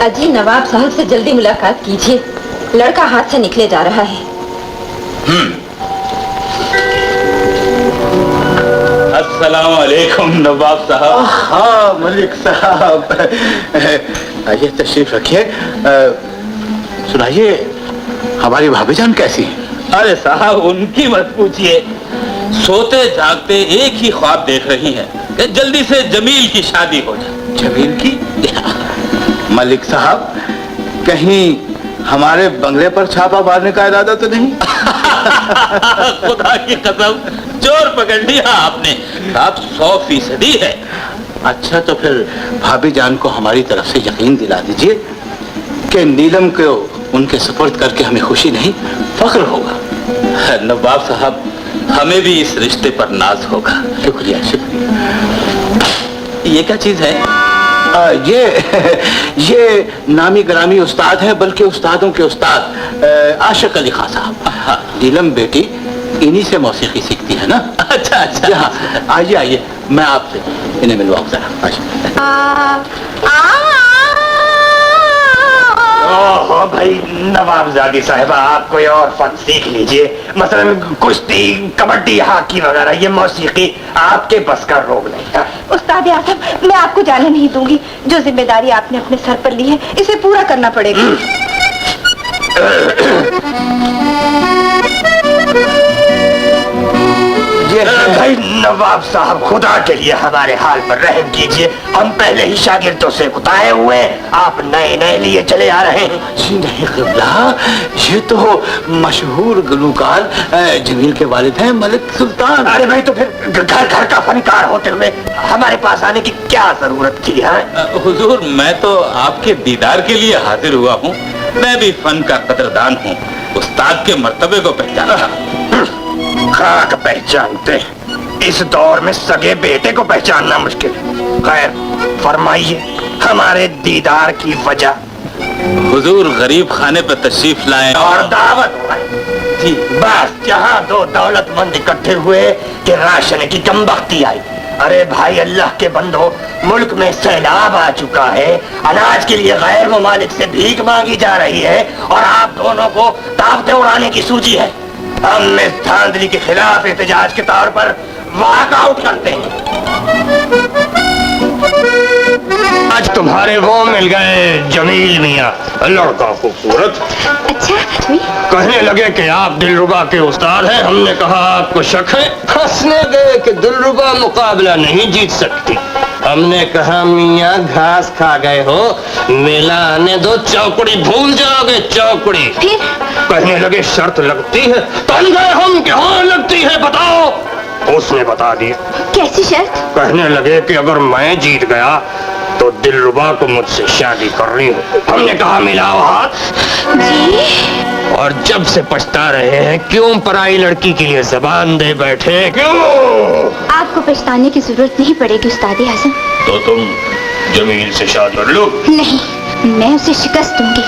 अजी, नवाब साहब से जल्दी मुलाकात कीजिए, लड़का हाथ से निकले जा रहा है। अस्सलाम वालेकुम नवाब साहब। हाँ मलिक साहब, आइए तशरीफ रखिए। सुनाइए, हमारी भाभीजान कैसी है? अरे साहब, उनकी मत पूछिए, सोते जागते एक ही ख्वाब देख रही हैं कि जल्दी से जमील की शादी हो जाए। जमील की? मलिक साहब, कहीं हमारे बंगले पर छापा मारने का इरादा तो नहीं? खुदा की कसम, चोर पकड़ लिया आपने साहब, 100% है। अच्छा, तो फिर भाभीजान को हमारी तरफ से यकीन दिला दीजिए कि नीलम को उनके सुपुर्द करके हमें खुशी नहीं फख्र होगा। नवाब साहब, हमें भी इस रिश्ते पर नाज होगा। शुक्रिया शुक्रिया। ये क्या चीज है? ये नामी ग्रामी उस्ताद है, बल्कि उस्तादों के उस्ताद आशिक अली खान साहब। नीलम बेटी इन्हीं से मौसीकी सीखती है ना। अच्छा अच्छा, हाँ, आइए आइए, मैं आपसे इन्हें मिलवाऊं जरा। ओहो भाई, नवाबजादी साहिबा, आप कोई और फन सीख लीजिए, मसलन कुश्ती, कबड्डी, हॉकी वगैरह। ये मौसीकी आपके बस का रोग नहीं है। उस्ताद आजम, मैं आपको जाने नहीं दूंगी। जो जिम्मेदारी आपने अपने सर पर ली है, इसे पूरा करना पड़ेगा। भाई नवाब साहब, खुदा के लिए हमारे हाल पर रहम कीजिए, हम पहले ही शागिर्दों से कुताए हुए, आप नए नए लिए चले आ रहे हैं। जी नहीं क़िबला, ये तो मशहूर गुलूकार जमील के वालिद हैं, मलिक सुल्तान। अरे भाई, तो फिर घर घर का फनकार होते हुए हमारे पास आने की क्या जरूरत थी? है हुजूर, मैं तो आपके दीदार के लिए हाजिर हुआ हूँ। मैं भी फन का कदरदान हूँ, उस्ताद के मर्तबे को पहचाना। खाक पहचानते, इस दौर में सगे बेटे को पहचानना मुश्किल है। खैर, फरमाइए हमारे दीदार की वजह। हुजूर गरीब खाने पर तशरीफ लाए और दावत जी बस जहाँ दो दौलतमंद इकट्ठे हुए कि राशन की कमबख्ती आई। अरे भाई अल्लाह के बंदो, मुल्क में सैलाब आ चुका है, अनाज के लिए गैर ममालिक से भीख मांगी जा रही है और आप दोनों को ताकतें उड़ाने की सूझी है। हम इस धांधली के खिलाफ एहतजाज के तौर पर वॉकआउट करते हैं। आज तुम्हारे वो मिल गए जमील मियाँ, लड़का खूबसूरत। अच्छा कहने लगे कि आप दिलरुबा के उस्ताद हैं। हमने कहा आपको शक है? हंसने गए कि दिलरुबा मुकाबला नहीं जीत सकती। हमने कहा मियाँ घास खा गए हो, मेला आने दो, चौकड़ी भूल जाओगे चौकड़ी। फिर कहने लगे शर्त लगती है। तन गए हम कि हाँ लगती है, बताओ। उसने बता दिया। कैसी शर्त? कहने लगे कि अगर मैं जीत गया तो दिलरुबा को मुझसे शादी करनी है। हमने कहा मिलाओ हाथ जी। और जब से पछता रहे हैं, क्यों पराई लड़की के लिए जबान दे बैठे, क्यों? आपको पछताने की जरूरत नहीं पड़ेगी उस्ताद आज़म। तो तुम जमील से शादी कर लो। नहीं, मैं उसे शिकस्त दूंगी,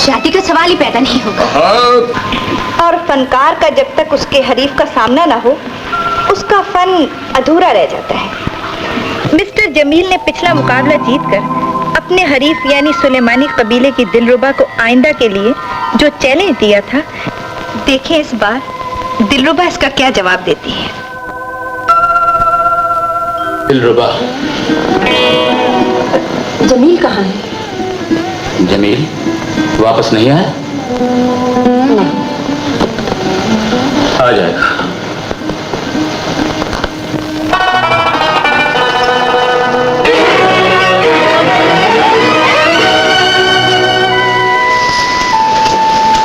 शादी का सवाल ही पैदा नहीं होगा। हाँ। और फनकार का जब तक उसके हरीफ का सामना ना हो, उसका फन अधूरा रह जाता है। मिस्टर जमील ने पिछला मुकाबला जीतकर अपने हरीफ यानी सुलेमानी कबीले की दिलरुबा को आइंदा के लिए जो चैलेंज दिया था, देखें इस बार दिलरुबा इसका क्या जवाब देती है। दिलरुबा, जमील कहाँ है? जमील वापस नहीं आया? आ जाएगा।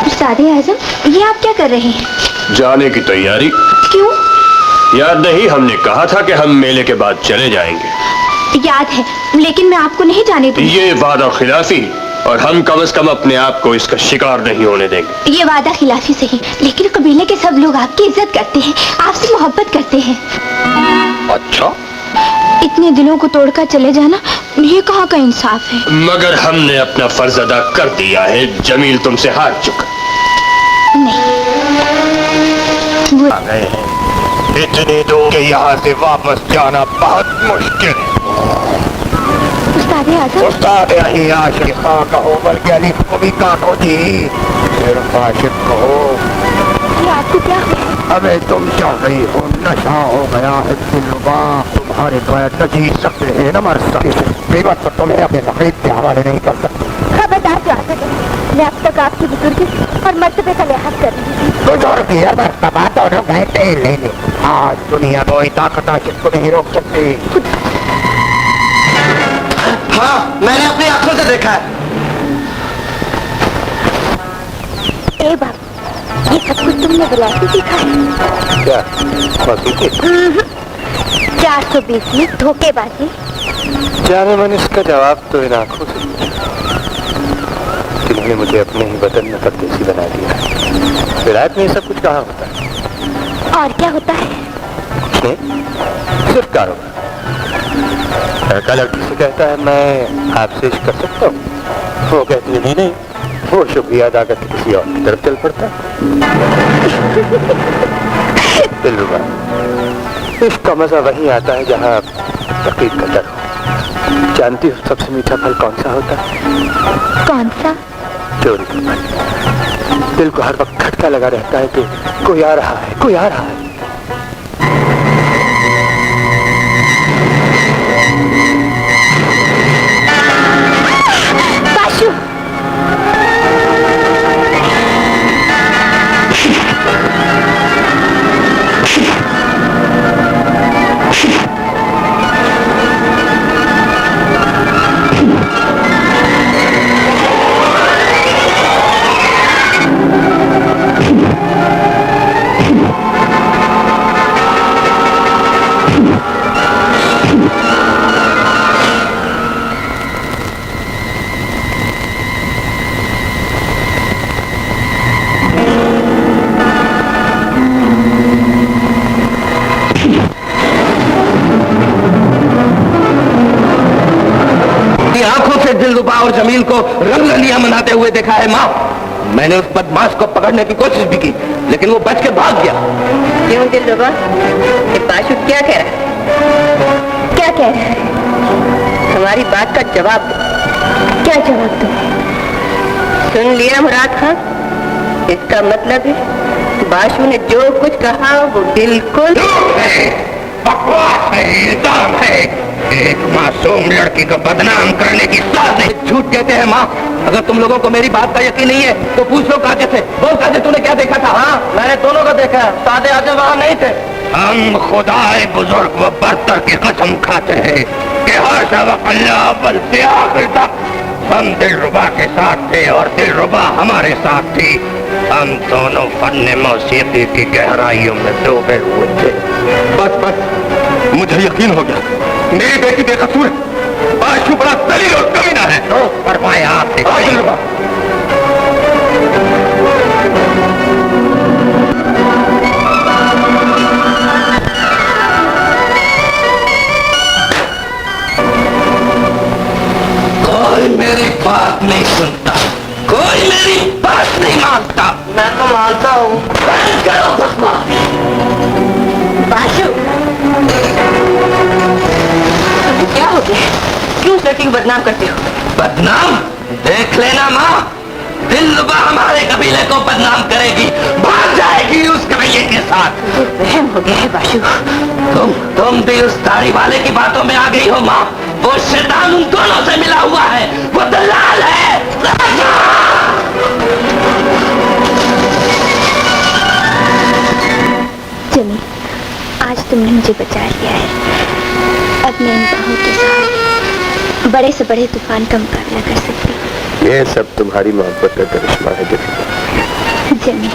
उस्ताद आज़म, ये आप क्या कर रहे हैं? जाने की तैयारी। क्यों? याद नहीं हमने कहा था कि हम मेले के बाद चले जाएंगे? याद है, लेकिन मैं आपको नहीं जाने दूंगी। ये वादा खिलाफी, और हम कम से कम अपने आप को इसका शिकार नहीं होने देंगे। ये वादा खिलाफी सही, लेकिन कबीले के सब लोग आपकी इज्जत करते हैं, आपसे मोहब्बत करते हैं। अच्छा, इतने दिलों को तोड़कर चले जाना ये कहाँ का इंसाफ है? मगर हमने अपना फर्ज अदा कर दिया है। जमील तुमसे हार चुका। नहीं, वो आ गए हैं। इतनी दूर के यहाँ से वापस जाना बहुत मुश्किल है। उस्ताद आज़म, उस्ताद यही आशिक खां कहो, बल्कि अली को भी काटो जी। सिर्फ आशिक कहो। ये आपको क्या हुआ? अबे तुम चाह रही हो, नशा हो गया है दिलरुबा, तुम्हारे द्वारा न जीत सकते हैं न मर सकते। बेवत तो तुम्हें अपने नखीब के हवाले नहीं कर सकते। खबरदार जाकर मैं अब तक आपकी बुजुर्गी और मर्तबे का लिहाज कर रही थी। बुजुर्गी और मर्तबा दोनों गए तेल लेने। आज दुनिया कोई ताकत आशिक को नहीं रोक सकती। हाँ, मैंने अपनी आंखों से देखा है। ए बाबू, ये सब कुछ तुमने विलायती सीखा है? क्या बाकी 420 में धोखेबाजी। जाने मन इसका जवाब तो इन आंखों से जिन्होंने मुझे अपने ही वतन में परदेसी बना दिया। विलायत में ये सब कुछ कहाँ होता है? और क्या होता है? कुछ नहीं, सिर्फ कारोबार। लड़का लड़की से कहता है मैं आपसे इश्क कर सकता हूँ, वो कहती है नहीं, वो शुक्रिया अदा करके किसी और की तरफ चल पड़ता है। दिलरुबा, इश्क का मजा वहीं आता है जहाँ तकलीफ का डर हो। जानती हो सबसे मीठा फल कौन सा होता है? कौन सा? चोरी का फल। दिल को हर वक्त खटका लगा रहता है कि कोई आ रहा है, कोई आ रहा है। बाशु, दिलरुबा और जमील को रंगरलियां मनाते हुए देखा है माँ। मैंने उस बदमाश को पकड़ने की कोशिश भी की, लेकिन वो बच के भाग गया। क्यों दिलरुबा, ये बाशु क्या कह रहा है? क्या कह रहा है? हमारी बात का जवाब दो। क्या जवाब दो? सुन लिया मुराद खान? इसका मतलब है बाशु ने जो कुछ कहा वो बिल्कुल बकवास है, इल्जाम है। एक मासूम लड़की को बदनाम करने की साजिश। झूठ कहते हैं माँ। अगर तुम लोगों को मेरी बात का यकीन नहीं है तो पूछ लो काजे से। बोल काजे, तूने क्या देखा था? हाँ, मैंने दोनों को देखा। सादे आगे वहाँ नहीं थे। हम खुदाए बुजुर्ग व बरतर की कसम खाते हैं कि हाशा व अल्लाह बल्कि आखिर तक हम दिलरुबा के साथ थे और दिलरुबा हमारे साथ थी। हम दोनों फन्ने मौसीकी की गहराइयों में डूबे हुए थे। बस मुझे यकीन हो गया, मेरी बेटी बेकसूर है। बाशु बड़ा दलील और कमीना है। तो फरमाया आपने। कोई मेरी बात नहीं सुनता, कोई मेरी बात नहीं मानता। मैं तो मानता हूँ। बाशु, क्या हो गया? क्यों उस लड़की को बदनाम करते हो? बदनाम? देख लेना माँ, दिलरुबा हमारे कबीले को बदनाम करेगी, भाग जाएगी उस कबीले के साथ। वहम हो गया है बाशु। तुम भी उस दाढ़ी वाले की बातों में आ गई हो माँ। वो शैतान उन दोनों से मिला हुआ है, वो दलाल है। जमील, आज तुमने मुझे बचा लिया है। अब मैं इन बाहों के साथ बड़े से बड़े तूफान का मुकाबला कर सकती हूँ। ये सब तुम्हारी मोहब्बत का करिश्मा है दिलरुबा। जमील,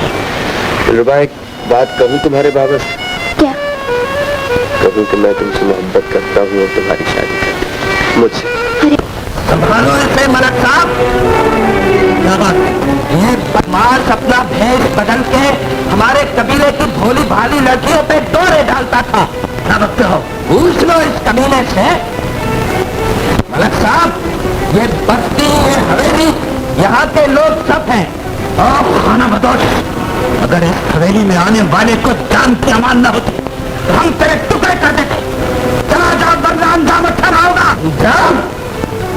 दिलरुबा, एक बात कहूँ तुम्हारे बाबा से? क्या? कहूँ कि मैं तुमसे मोहब्बत करता हूँ और तुम्हारी शादी करता हूँ मुझसे। संभालो इसे मलक साहब। ये बदमाश अपना भेष बदल के हमारे कबीले की भोली भाली लड़कियों पे डोरे डालता था। पूछ लो इस कमीने से। मलक साहब, ये बस्ती, ये हवेली, यहाँ के लोग सब हैं। और खाना बदोश, अगर इस हवेली में आने वाले को जान की अमान न होती तो हम तेरे टुकड़े कर देते। चला जाओ, वरना अंजाम अच्छा ना होगा।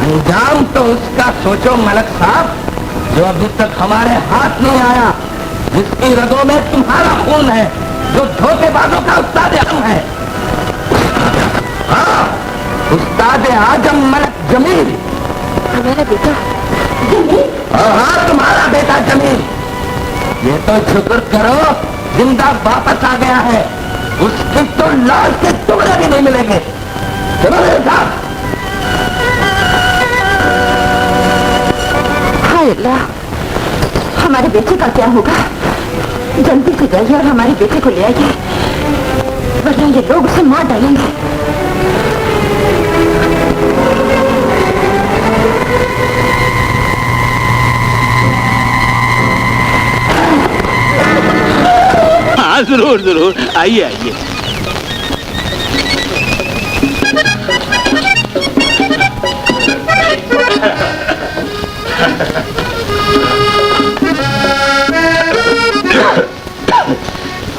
अंजाम तो उसका सोचो मलक साहब, जो अभी तक हमारे हाथ नहीं आया, जिसकी रगों में तुम्हारा खून है, जो धोखेबाजों का उस्ताद आजम है। हाँ, उस्ताद आजम मलक जमील। हमारा बेटा हाँ, तुम्हारा बेटा जमील। ये तो शुक्र करो जिंदा वापस आ गया है। उसकी तो लाश के टुकड़े भी नहीं मिलेंगे। चलो मेरे साथ। हाय अल्लाह, हमारे बेटे का क्या होगा? जल्दी से जाइए और हमारे बेटे को ले आइए, वरना ये लोग उसे मार डालेंगे। हाँ, जरूर जरूर, आइए आइए।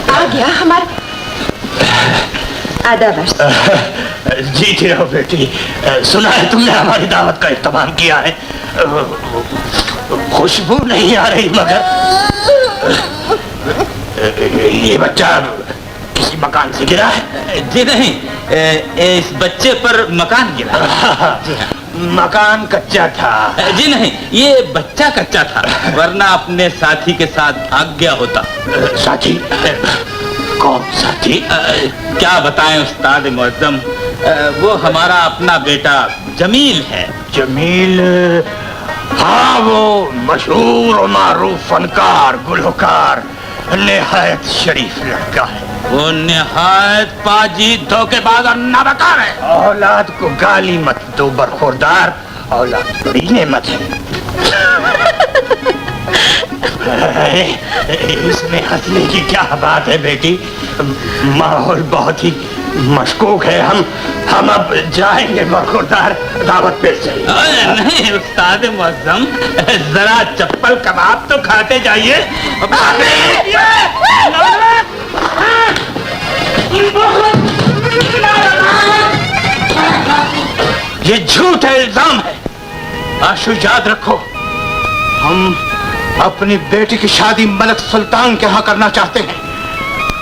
आ गया हमारा आधा वर्ष। जीती रहो बेटी। सुना है तुमने हमारी दावत का इत्तेमाम किया है। खुशबू नहीं आ रही, मगर ये बच्चा किसी मकान से गिरा है? जी नहीं, इस बच्चे पर मकान गिरा। मकान कच्चा था? जी नहीं, ये बच्चा कच्चा था, वरना अपने साथी के साथ भाग गया होता। साथी? कौन साथी? क्या बताएं उस्ताद मुअज्जम, वो हमारा अपना बेटा जमील है। जमील? हाँ, वो मशहूर और मारूफ फनकार, गुलकार, निहायत शरीफ लड़का है। वो निहायत पाजी, धोखेबाज और नाबकार है। औलाद को गाली मत दो बरखुरदार, औलाद बड़ी नेमत है। इसमें हंसने की क्या बात है बेटी? माहौल बहुत ही मशकूक है। हम अब जाएंगे बरखुरदार, दावत पेश चाहिए। नहीं उस्ताद मुअज्जम, जरा चप्पल कबाब तो खाते जाइए। ये झूठा इल्जाम है। आशु याद रखो, हम अपनी बेटी की शादी मलक सुल्तान के यहाँ करना चाहते हैं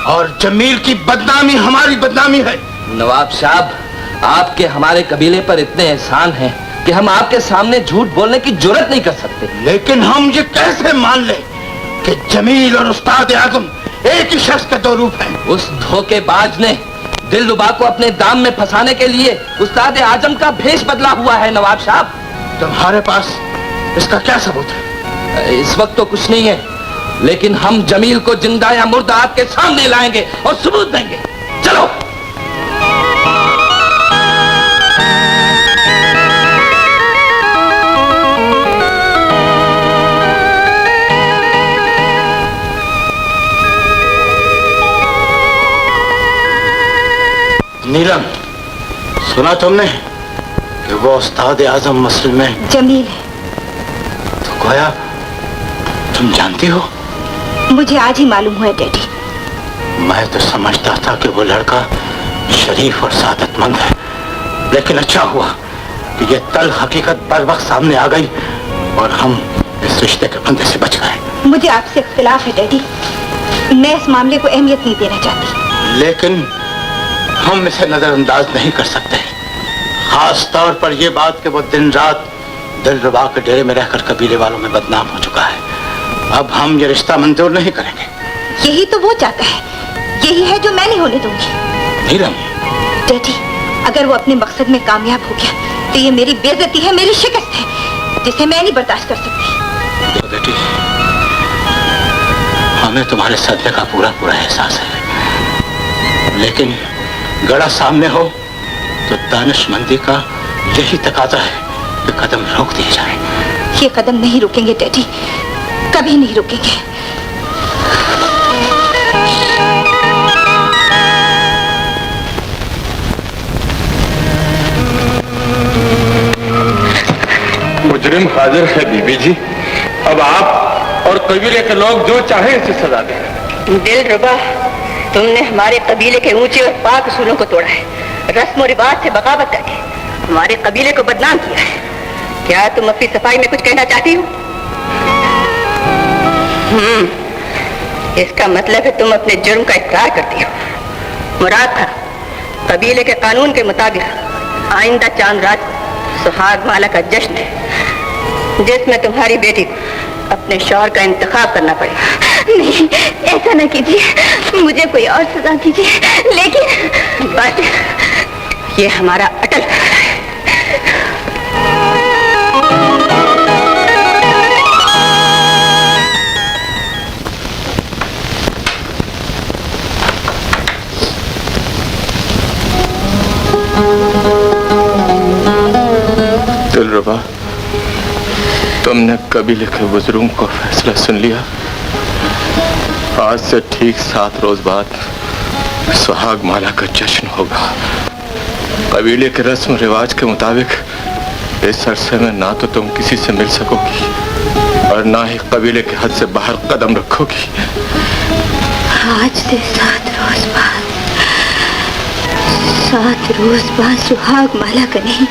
और जमील की बदनामी हमारी बदनामी है। नवाब साहब, आपके हमारे कबीले पर इतने एहसान हैं कि हम आपके सामने झूठ बोलने की जुर्रत नहीं कर सकते। लेकिन हम ये कैसे मान लें कि जमील और उस्ताद आजम एक ही शख्स के दो रूप हैं? उस धोखेबाज ने दिलरुबा को अपने दाम में फंसाने के लिए उस्ताद आजम का भेष बदला हुआ है। नवाब साहब, तुम्हारे पास इसका क्या सबूत है? इस वक्त तो कुछ नहीं है, लेकिन हम जमील को जिंदा या मुर्दा आपके सामने लाएंगे और सबूत देंगे। चलो। नीलम, सुना तुमने कि वो उस्ताद आजम मस्जिद में जमील है। तो गोया तुम जानती हो? मुझे आज ही मालूम हुआ डैडी। मैं तो समझता था कि वो लड़का शरीफ और सादतमंद है, लेकिन अच्छा हुआ कि ये तल हकीकत बर वक्त सामने आ गई और हम इस रिश्ते के फंदे से बच गए। मुझे आपसे इख्तिलाफ है डैडी, मैं इस मामले को अहमियत नहीं देना चाहती। लेकिन हम इसे नजरअंदाज नहीं कर सकते, खास तौर पर यह बात कि वो दिन रात दिलरुबा के डेरे में रहकर कबीले वालों में बदनाम हो चुका है। अब हम ये रिश्ता मंजूर नहीं करेंगे। यही तो वो चाहता है, यही है जो मैं नहीं होने दूंगी। नीलम, डैडी, अगर वो अपने मकसद में कामयाब हो गया तो ये मेरी बेइज्जती है, मेरी शिकस्त है, जिसे मैं नहीं बर्दाश्त कर सकती। तो बेटी, हमें तुम्हारे सदमे का पूरा पूरा एहसास है, लेकिन गड़ा सामने हो तो दानिशमंदी का यही तकाजा है कि कदम रोक दिए जाए। ये कदम नहीं रुकेंगे डैडी, कभी नहीं रुकेंगे। मुजरिम हाजिर है बीबी जी, अब आप और कबीले के लोग जो चाहे इसे सजा दें। दिलरुबा, तुमने हमारे कबीले के ऊंचे और पाक उसूलों को तोड़ा है, रस्म और रिवाज से बगावत करके हमारे कबीले को बदनाम किया है। क्या तुम अपनी सफाई में कुछ कहना चाहती हो? इसका मतलब है तुम अपने जुर्म का इकरार करती हो। मुराद था कबीले के कानून के मुताबिक आइंदा चांद रात सुहाग माला का जश्न है, जिसमें तुम्हारी बेटी को अपने शौहर का इंतखाब करना पड़ेगा। नहीं, ऐसा ना कीजिए, मुझे कोई और सजा दीजिए। लेकिन बस ये हमारा अटल फैसला है। दिलरुबा, तुमने कबीले के बुजुर्गों का फैसला सुन लिया। आज से ठीक 7 रोज बाद सुहाग माला का जश्न होगा। कबीले के रस्म रिवाज के मुताबिक इस अरसे में ना तो तुम किसी से मिल सकोगी और ना ही कबीले के हद से बाहर कदम रखोगी। आज से 7 रोज बाद, 7 रोज बाद सुहाग माला का नहीं,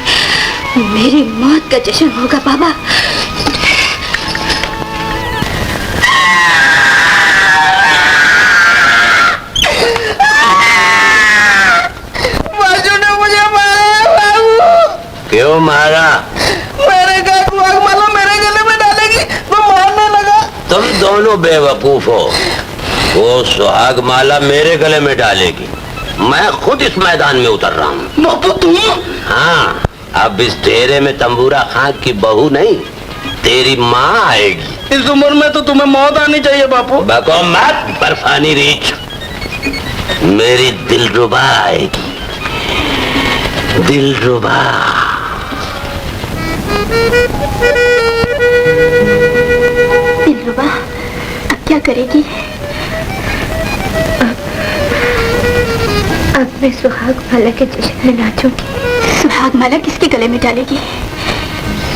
मेरी मौत का जश्न होगा बाबा। बाजू ने मुझे मारा बाबू। क्यों मारा? मेरे सुहाग माला मेरे गले में डालेगी तो मारने लगा। तुम दोनों बेवकूफ हो। वो सुहाग माला मेरे गले में डालेगी, मैं खुद इस मैदान में उतर रहा हूँ। बापू तुम? हाँ, अब इस डेरे में तंबूरा खां की बहू नहीं, तेरी माँ आएगी। इस उम्र में तो तुम्हें मौत आनी चाहिए बापू। बको मत बर्फानी रीछ, मेरी दिलरुबा आएगी। दिलरुबा। दिलरुबा अब क्या करेगी? अब मैं सुहाग माला के जश्न में नाचूंगी। सुहाग माला किसके गले में डालेगी?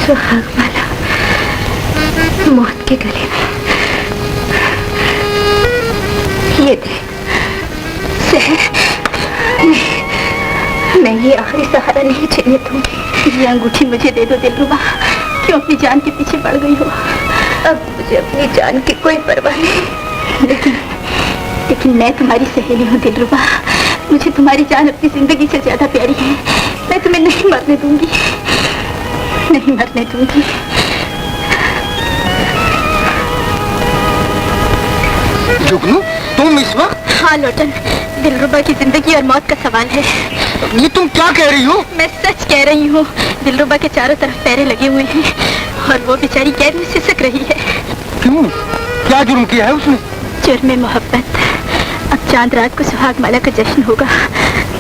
सुहाग माला मौत के गले में। ये दे मैं ये आखिरी सहारा नहीं झेलने दूंगी। ये अंगूठी मुझे दे दो दिलरुबा। क्यों अपनी जान के पीछे पड़ गई हो? अब मुझे अपनी जान की कोई परवाह नहीं, लेकिन मैं तुम्हारी सहेली हूँ दिलरुबा। मुझे तुम्हारी जान अपनी जिंदगी से ज्यादा प्यारी है। मैं तुम्हें नहीं मरने दूंगी, नहीं मरने दूंगी। जुगनू, तुम इस वक्त? हाँ लोटन, दिलरुबा की जिंदगी और मौत का सवाल है। ये तुम क्या कह रही हो? मैं सच कह रही हूँ। दिलरुबा के चारों तरफ पैरे लगे हुए हैं और वो बेचारी कैद में सिसक रही है। क्यों? क्या जुर्म किया है उसने? जुर्म मोहब्बत। अब चांद रात को सुहाग माला का जश्न होगा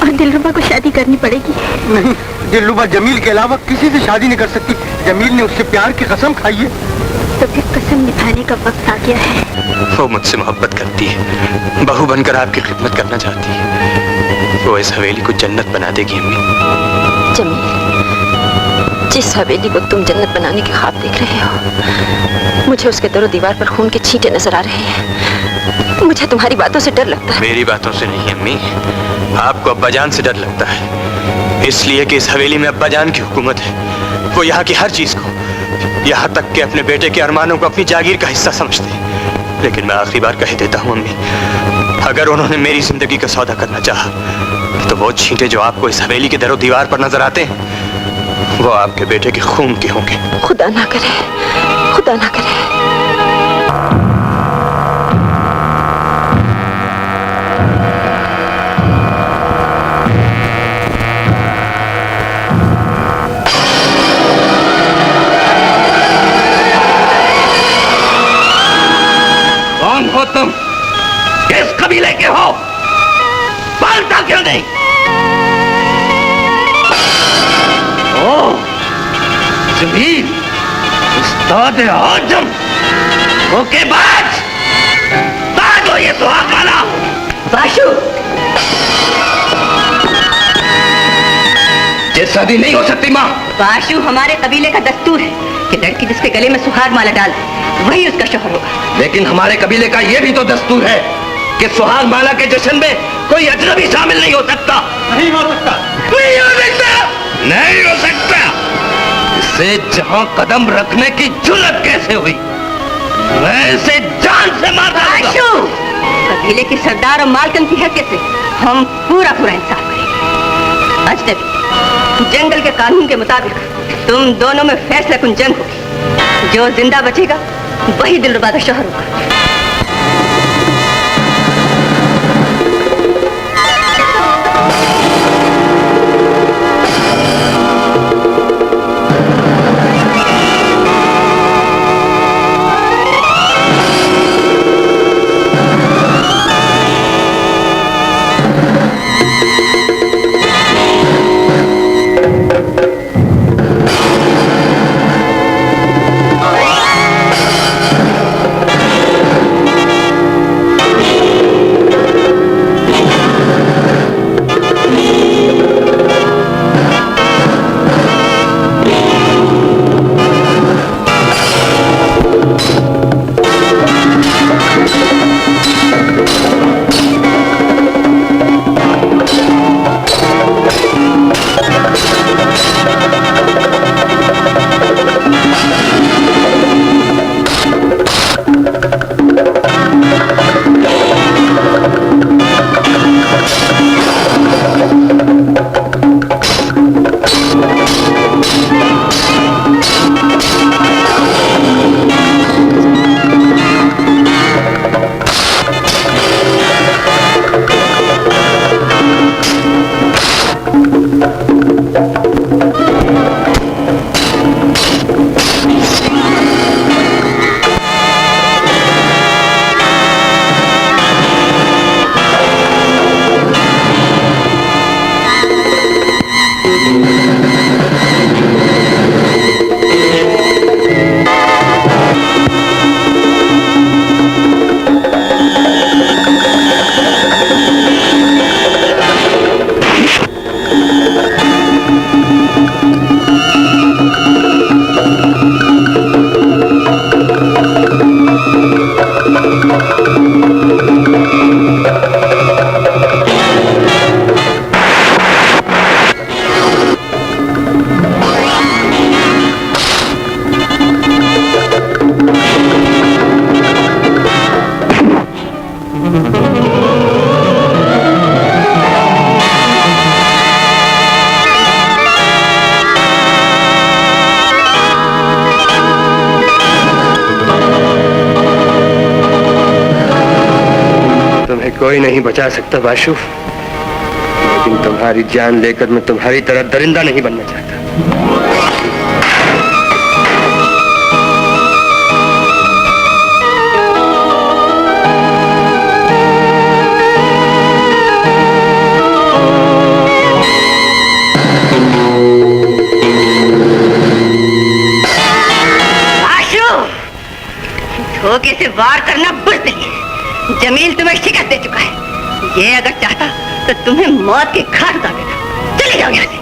और दिलरुबा को शादी करनी पड़ेगी। नहीं, दिलरुबा जमील के अलावा किसी से शादी नहीं कर सकती। जमील ने उससे प्यार की कसम खाई है। तो फिर कसम निभाने का वक्त आ गया है। वो मुझसे मोहब्बत करती है, बहू बनकर आपकी खिदमत करना चाहती है। वो इस हवेली को जन्नत बना देगी अम्मी। जमील, जिस हवेली को तुम जन्नत बनाने के ख्वाब देख रहे हो, मुझे उसके दरो दीवार पर खून के छींटे नजर आ रहे हैं। मुझे तुम्हारी बातों से डर लगता है। मेरी बातों से नहीं अम्मी, आपको अब्बाजान से डर लगता है। इसलिए कि इस हवेली में अब्बाजान की हुकूमत है। वो यहाँ की हर चीज को, यहाँ तक कि अपने बेटे के अरमानों को अपनी जागीर का हिस्सा समझते हैं। लेकिन मैं आखिरी बार कह देता हूँ अम्मी, अगर उन्होंने मेरी जिंदगी का सौदा करना चाहा, तो वो छींटे जो आपको इस हवेली के दरो दीवार पर नजर आते हैं, वो आपके बेटे के खून के होंगे। खुदा ना करे, खुदा ना करे। कौन हो तुम? किस कबीले के हो? बोलता क्यों नहीं? ओ, जमील, उस्ताद आजम, धोखेबाज, बाज हो ये सुहाग माला। बाशु, ये शादी नहीं हो सकती माँ। बाशु, हमारे कबीले का दस्तूर है कि लड़की जिसके गले में सुहाग माला डाल वही उसका शौहर होगा। लेकिन हमारे कबीले का यह भी तो दस्तूर है कि सुहाग माला के जश्न में कोई अजनबी शामिल नहीं हो सकता। नहीं हो सकता, नहीं हो सकता, नहीं हो सकता। इसे जहां कदम रखने की जुर्रत कैसे हुई? मैं इसे जान से मार डालूंगा। कबीले के सरदार और मालकन की हैसियत से हम पूरा इंसाफ करेंगे। अजनबी, जंगल के कानून के मुताबिक तुम दोनों में फैसला कुन जंग होगी। जो जिंदा बचेगा वही दिलरुबा का शौहर होगा। तुम्हें कोई नहीं बचा सकता बाशु, लेकिन तुम्हारी जान लेकर मैं तुम्हारी तरह दरिंदा नहीं बनना चाहता। धोखे से वार करना बुज़दिली है। जमील तुम्हें शिकस्त दे चुका है। ये अगर चाहता तो तुम्हें मौत के घाट उतार देता। चले जाओ यहाँ से।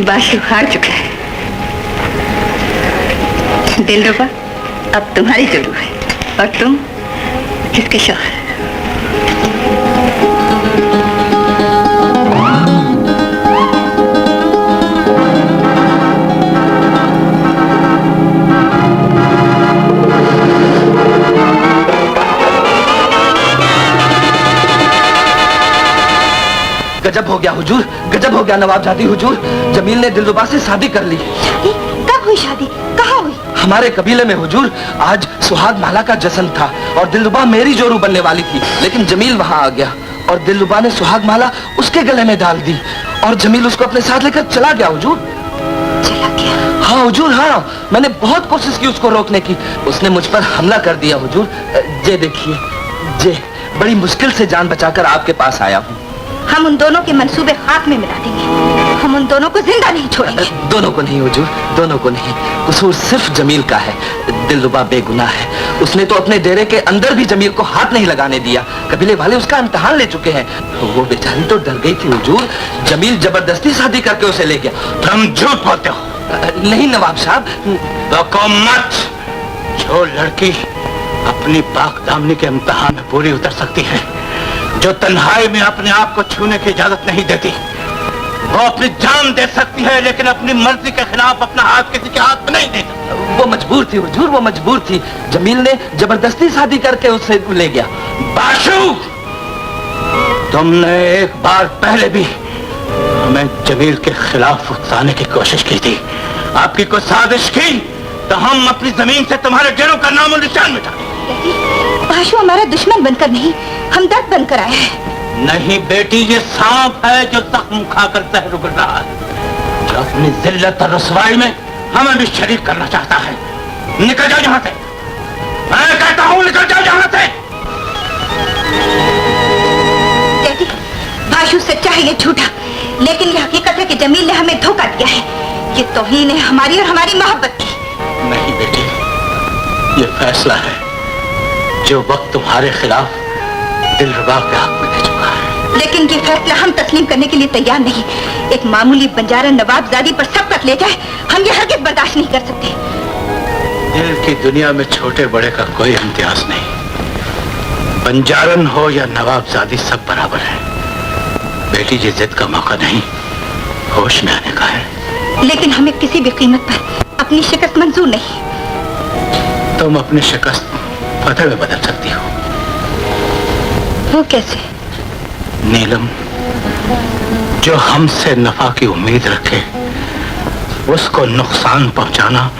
बाशु हार चुका है। दिलरुबा अब तुम्हारी जुलू है और तुम इसके शौहर। गजब हो गया हुजूर, गजब हो गया नवाबजादी हुजूर। जमील ने दिलरुबा से शादी कर ली। शादी? कब हुई शादी? कहाँ हुई? हमारे कबीले में हुजूर। आज सुहाग माला का जश्न था और दिलरुबा मेरी जोरू बनने वाली थी, लेकिन जमील वहाँ आ गया और दिलरुबा ने सुहाग माला उसके गले में डाल दी और जमील उसको अपने साथ लेकर चला गया हुजूर। चला गया? हाँ हुजूर, हाँ। मैंने बहुत कोशिश की उसको रोकने की, उसने मुझ पर हमला कर दिया हुजूर। जे देखिए, जे बड़ी मुश्किल से जान बचाकर आपके पास आया हूँ। हम उन दोनों के मंसूबे खाक में मिला देंगे। हम उन दोनों को जिंदा नहीं छोड़ेंगे। दोनों को नहीं हुजूर, दोनों को नहीं। कसूर सिर्फ जमील का है। दिलरुबा बेगुनाह है। उसने तो अपने डेरे के अंदर भी जमील को हाथ नहीं लगाने दिया। कबीले वाले उसका इम्तिहान ले चुके हैं। वो बेचारी तो डर गई थी हुजूर। जमील जबरदस्ती शादी करके उसे ले गया। तुम झूठ बोलते हो। नहीं नवाब साहब। बको मत। जो लड़की अपनी पाक दामनी के इम्तिहान में पूरी उतर सकती है, जो तन्हाई में अपने आप को छूने की इजाजत नहीं देती, वो अपनी जान दे सकती है, लेकिन अपनी मर्जी के खिलाफ अपना हाथ किसी के हाथ में नहीं दे सकती। वो मजबूर थी हुजूर, वो मजबूर थी। जमील ने जबरदस्ती शादी करके उससे ले गया। बाशु, तुमने एक बार पहले भी हमें जमील के खिलाफ उकसाने की कोशिश की थी। आपकी कोई साजिश की तो हम अपनी जमीन से तुम्हारे डेरों का नामो निशान मिटा दें। बाशु हमारा दुश्मन बनकर नहीं, हमदर्द बनकर आया है। नहीं बेटी, ये सांप है जो जख्म खाकर जहर उगल रहा है, जो अपनी जिल्लत और रसवाई में हमें भी शरीक करना चाहता है। निकल जाओ यहाँ से। मैं कहता हूँ निकल जाओ यहाँ से। डैडी, बाशु सच्चा है, ये झूठा, लेकिन ये हकीकत है कि जमील ने हमें धोखा दिया है। ये तौहीन है हमारी और हमारी मोहब्बत की। नहीं बेटी, ये फैसला है जो वक्त तुम्हारे खिलाफ दिलरुबा के हक में दे चुका है। लेकिन ये फैसला हम तस्लीम करने के लिए तैयार नहीं। एक मामूली बंजारा नवाबजादी पर सबक ले जाए, हम ये हरगिज़ बर्दाश्त नहीं कर सकते। दिल की दुनिया में छोटे बड़े का कोई इम्तियाज नहीं। बंजारन हो या नवाबजादी, सब बराबर है। बेटी, ये जिद का मौका नहीं, होश में आने का है। लेकिन हमें किसी भी कीमत पर अपनी शिकस्त मंजूर नहीं। तुम अपनी शिकस्त फतह में बदल सकती हो। वो कैसे? नीलम, जो हमसे नफा की उम्मीद रखे उसको नुकसान पहुंचाना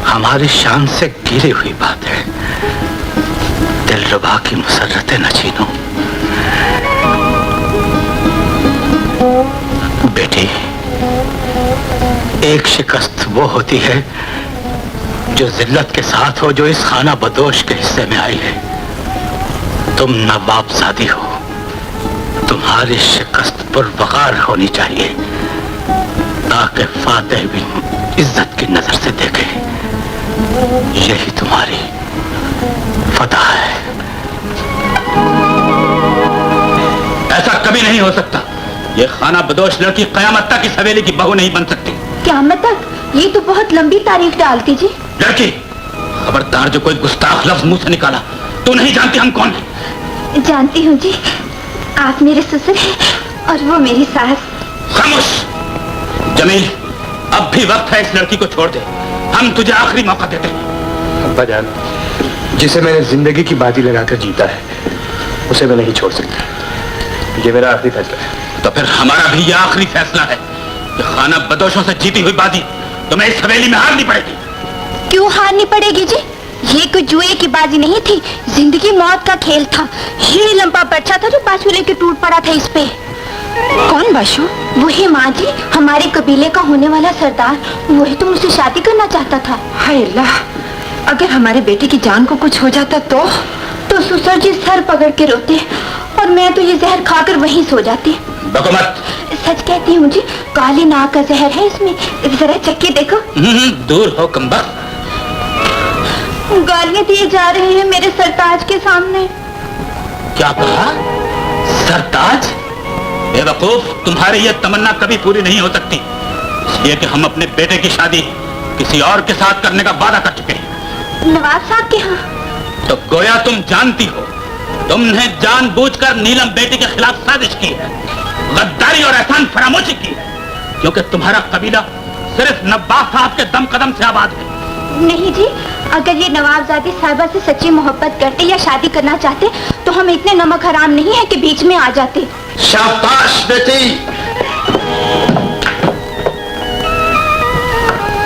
हमारी शान से गिरी हुई बात है। दिलरुबा की मुसर्रतें न छीनो। बेटी, एक शिकस्त वो होती है जो जिल्लत के साथ हो, जो इस खाना बदोश के हिस्से में आई है। तुम नवाबजादी हो, तुम्हारी शिकस्त पुरवकार होनी चाहिए ताकि फातेह भी इज्जत की नजर से देखे। यही तुम्हारी फतह है। ऐसा कभी नहीं हो सकता। ये खाना बदोश लड़की कयामत तक इस हवेली की बहू नहीं बन सकती। क़यामत तक? ये तो बहुत लंबी तारीख डालती जी। लड़की, खबरदार जो कोई गुस्ताख लफ्ज मुंह से निकाला। तू नहीं जानती हम कौन है? जानती हूँ जी, आप मेरे ससुर हैं और वो मेरी सास। खामोश जमील, अब भी वक्त है, इस लड़की को छोड़ दे। हम तुझे आखिरी मौका देते हैं। अब्बा जान, जिसे मैंने जिंदगी की बाजी लगाकर जीता है उसे मैं नहीं छोड़ सकता। ये मेरा आखिरी फैसला है। तो फिर हमारा भी यह आखिरी फैसला है कि खाना बदोशों से जीती हुई बाजी तुम्हें इस हवेली में हारनी पड़ेगी। क्यों हारनी पड़ेगी जी? ये कोई जुए की बाजी नहीं थी, जिंदगी मौत का खेल था। ये लंबा बच्चा था जो बाशु लेके टूट पड़ा था इस पे। कौन बाशु? वही माँ जी, हमारे कबीले का होने वाला सरदार। वही तो मुझसे शादी करना चाहता था। हाय अल्लाह, अगर हमारे बेटे की जान को कुछ हो जाता तो ससुर जी सर पकड़ के रोते और मैं तो ये जहर खाकर वहीं सो जाती। बकमत। सच कहती हूँ जी, काली नाग का जहर है इसमें, जरा चक्के देखो। दूर हो कमबख्त। गालियाँ दिए जा रहे हैं मेरे सरताज के सामने। क्या कहा? सरताज? बेवकूफ, तुम्हारी यह तमन्ना कभी पूरी नहीं हो सकती, इसलिए कि हम अपने बेटे की शादी किसी और के साथ करने का वादा कर चुके हैं। नवाब साहब के यहाँ? तो गोया तुम जानती हो, तुमने जानबूझकर नीलम बेटी के खिलाफ साजिश की है, गद्दारी और एहसान फरामोशी की है, क्योंकि तुम्हारा कबीला सिर्फ नवाब साहब के दम कदम से आबाद है। नहीं जी, अगर ये नवाबजादी साहिबा से सच्ची मोहब्बत करते या शादी करना चाहते तो हम इतने नमक हराम नहीं है कि बीच में आ जाते। शाबाश बेटी।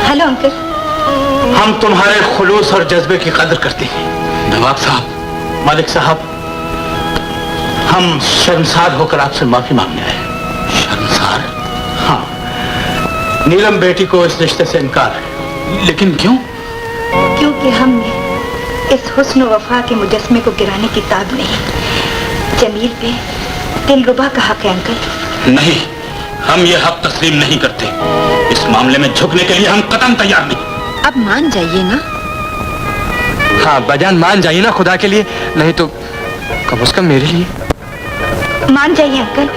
Hello uncle. हम तुम्हारे खुलूस और जज्बे की कदर करते हैं। नवाब साहब, मालिक साहब, हम शर्मसार होकर आपसे माफी मांगने आए। शर्मसार? हाँ, नीलम बेटी को इस रिश्ते से इनकार है। लेकिन क्यों? क्योंकि हमने इस हुस्न वफा के मुजस्मे को गिराने की ताब नहीं। जमील पे दिलरुबा का हक है अंकल। नहीं, हम ये हक तस्लीम नहीं करते। इस मामले में झुकने के लिए हम कतई तैयार नहीं। अब मान जाइए ना। हाँ बजान, मान जाइए ना खुदा के लिए, नहीं तो कम से कम मेरे लिए। मान जाइए अंकल,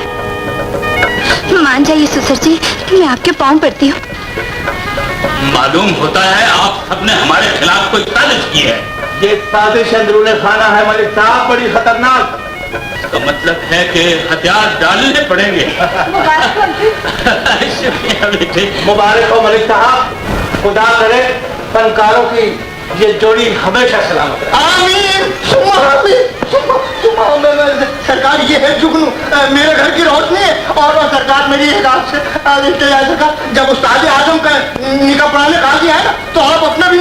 मान जाइए ससुर जी, मैं आपके पाँव पड़ती हूँ। मालूम होता है आप सबने हमारे खिलाफ कोई साजिश की है। ये साजिश अंदरूने खाना है मालिक साहब, बड़ी खतरनाक। इसका मतलब है कि हथियार डालने पड़ेंगे। शुक्रिया बेटे। मुबारक हो मलिक साहब, खुदा करे फनकारों की ये जोड़ी हमेशा सलामत रहे। आमीन। सरकार ये है जुगनू, मेरे घर की रोशनी है। और सरकार मेरी एक आपसे सरकार, जब उस्ताद आजम का निकाह पढ़ाने कहा गया है ना, तो आप अपना भी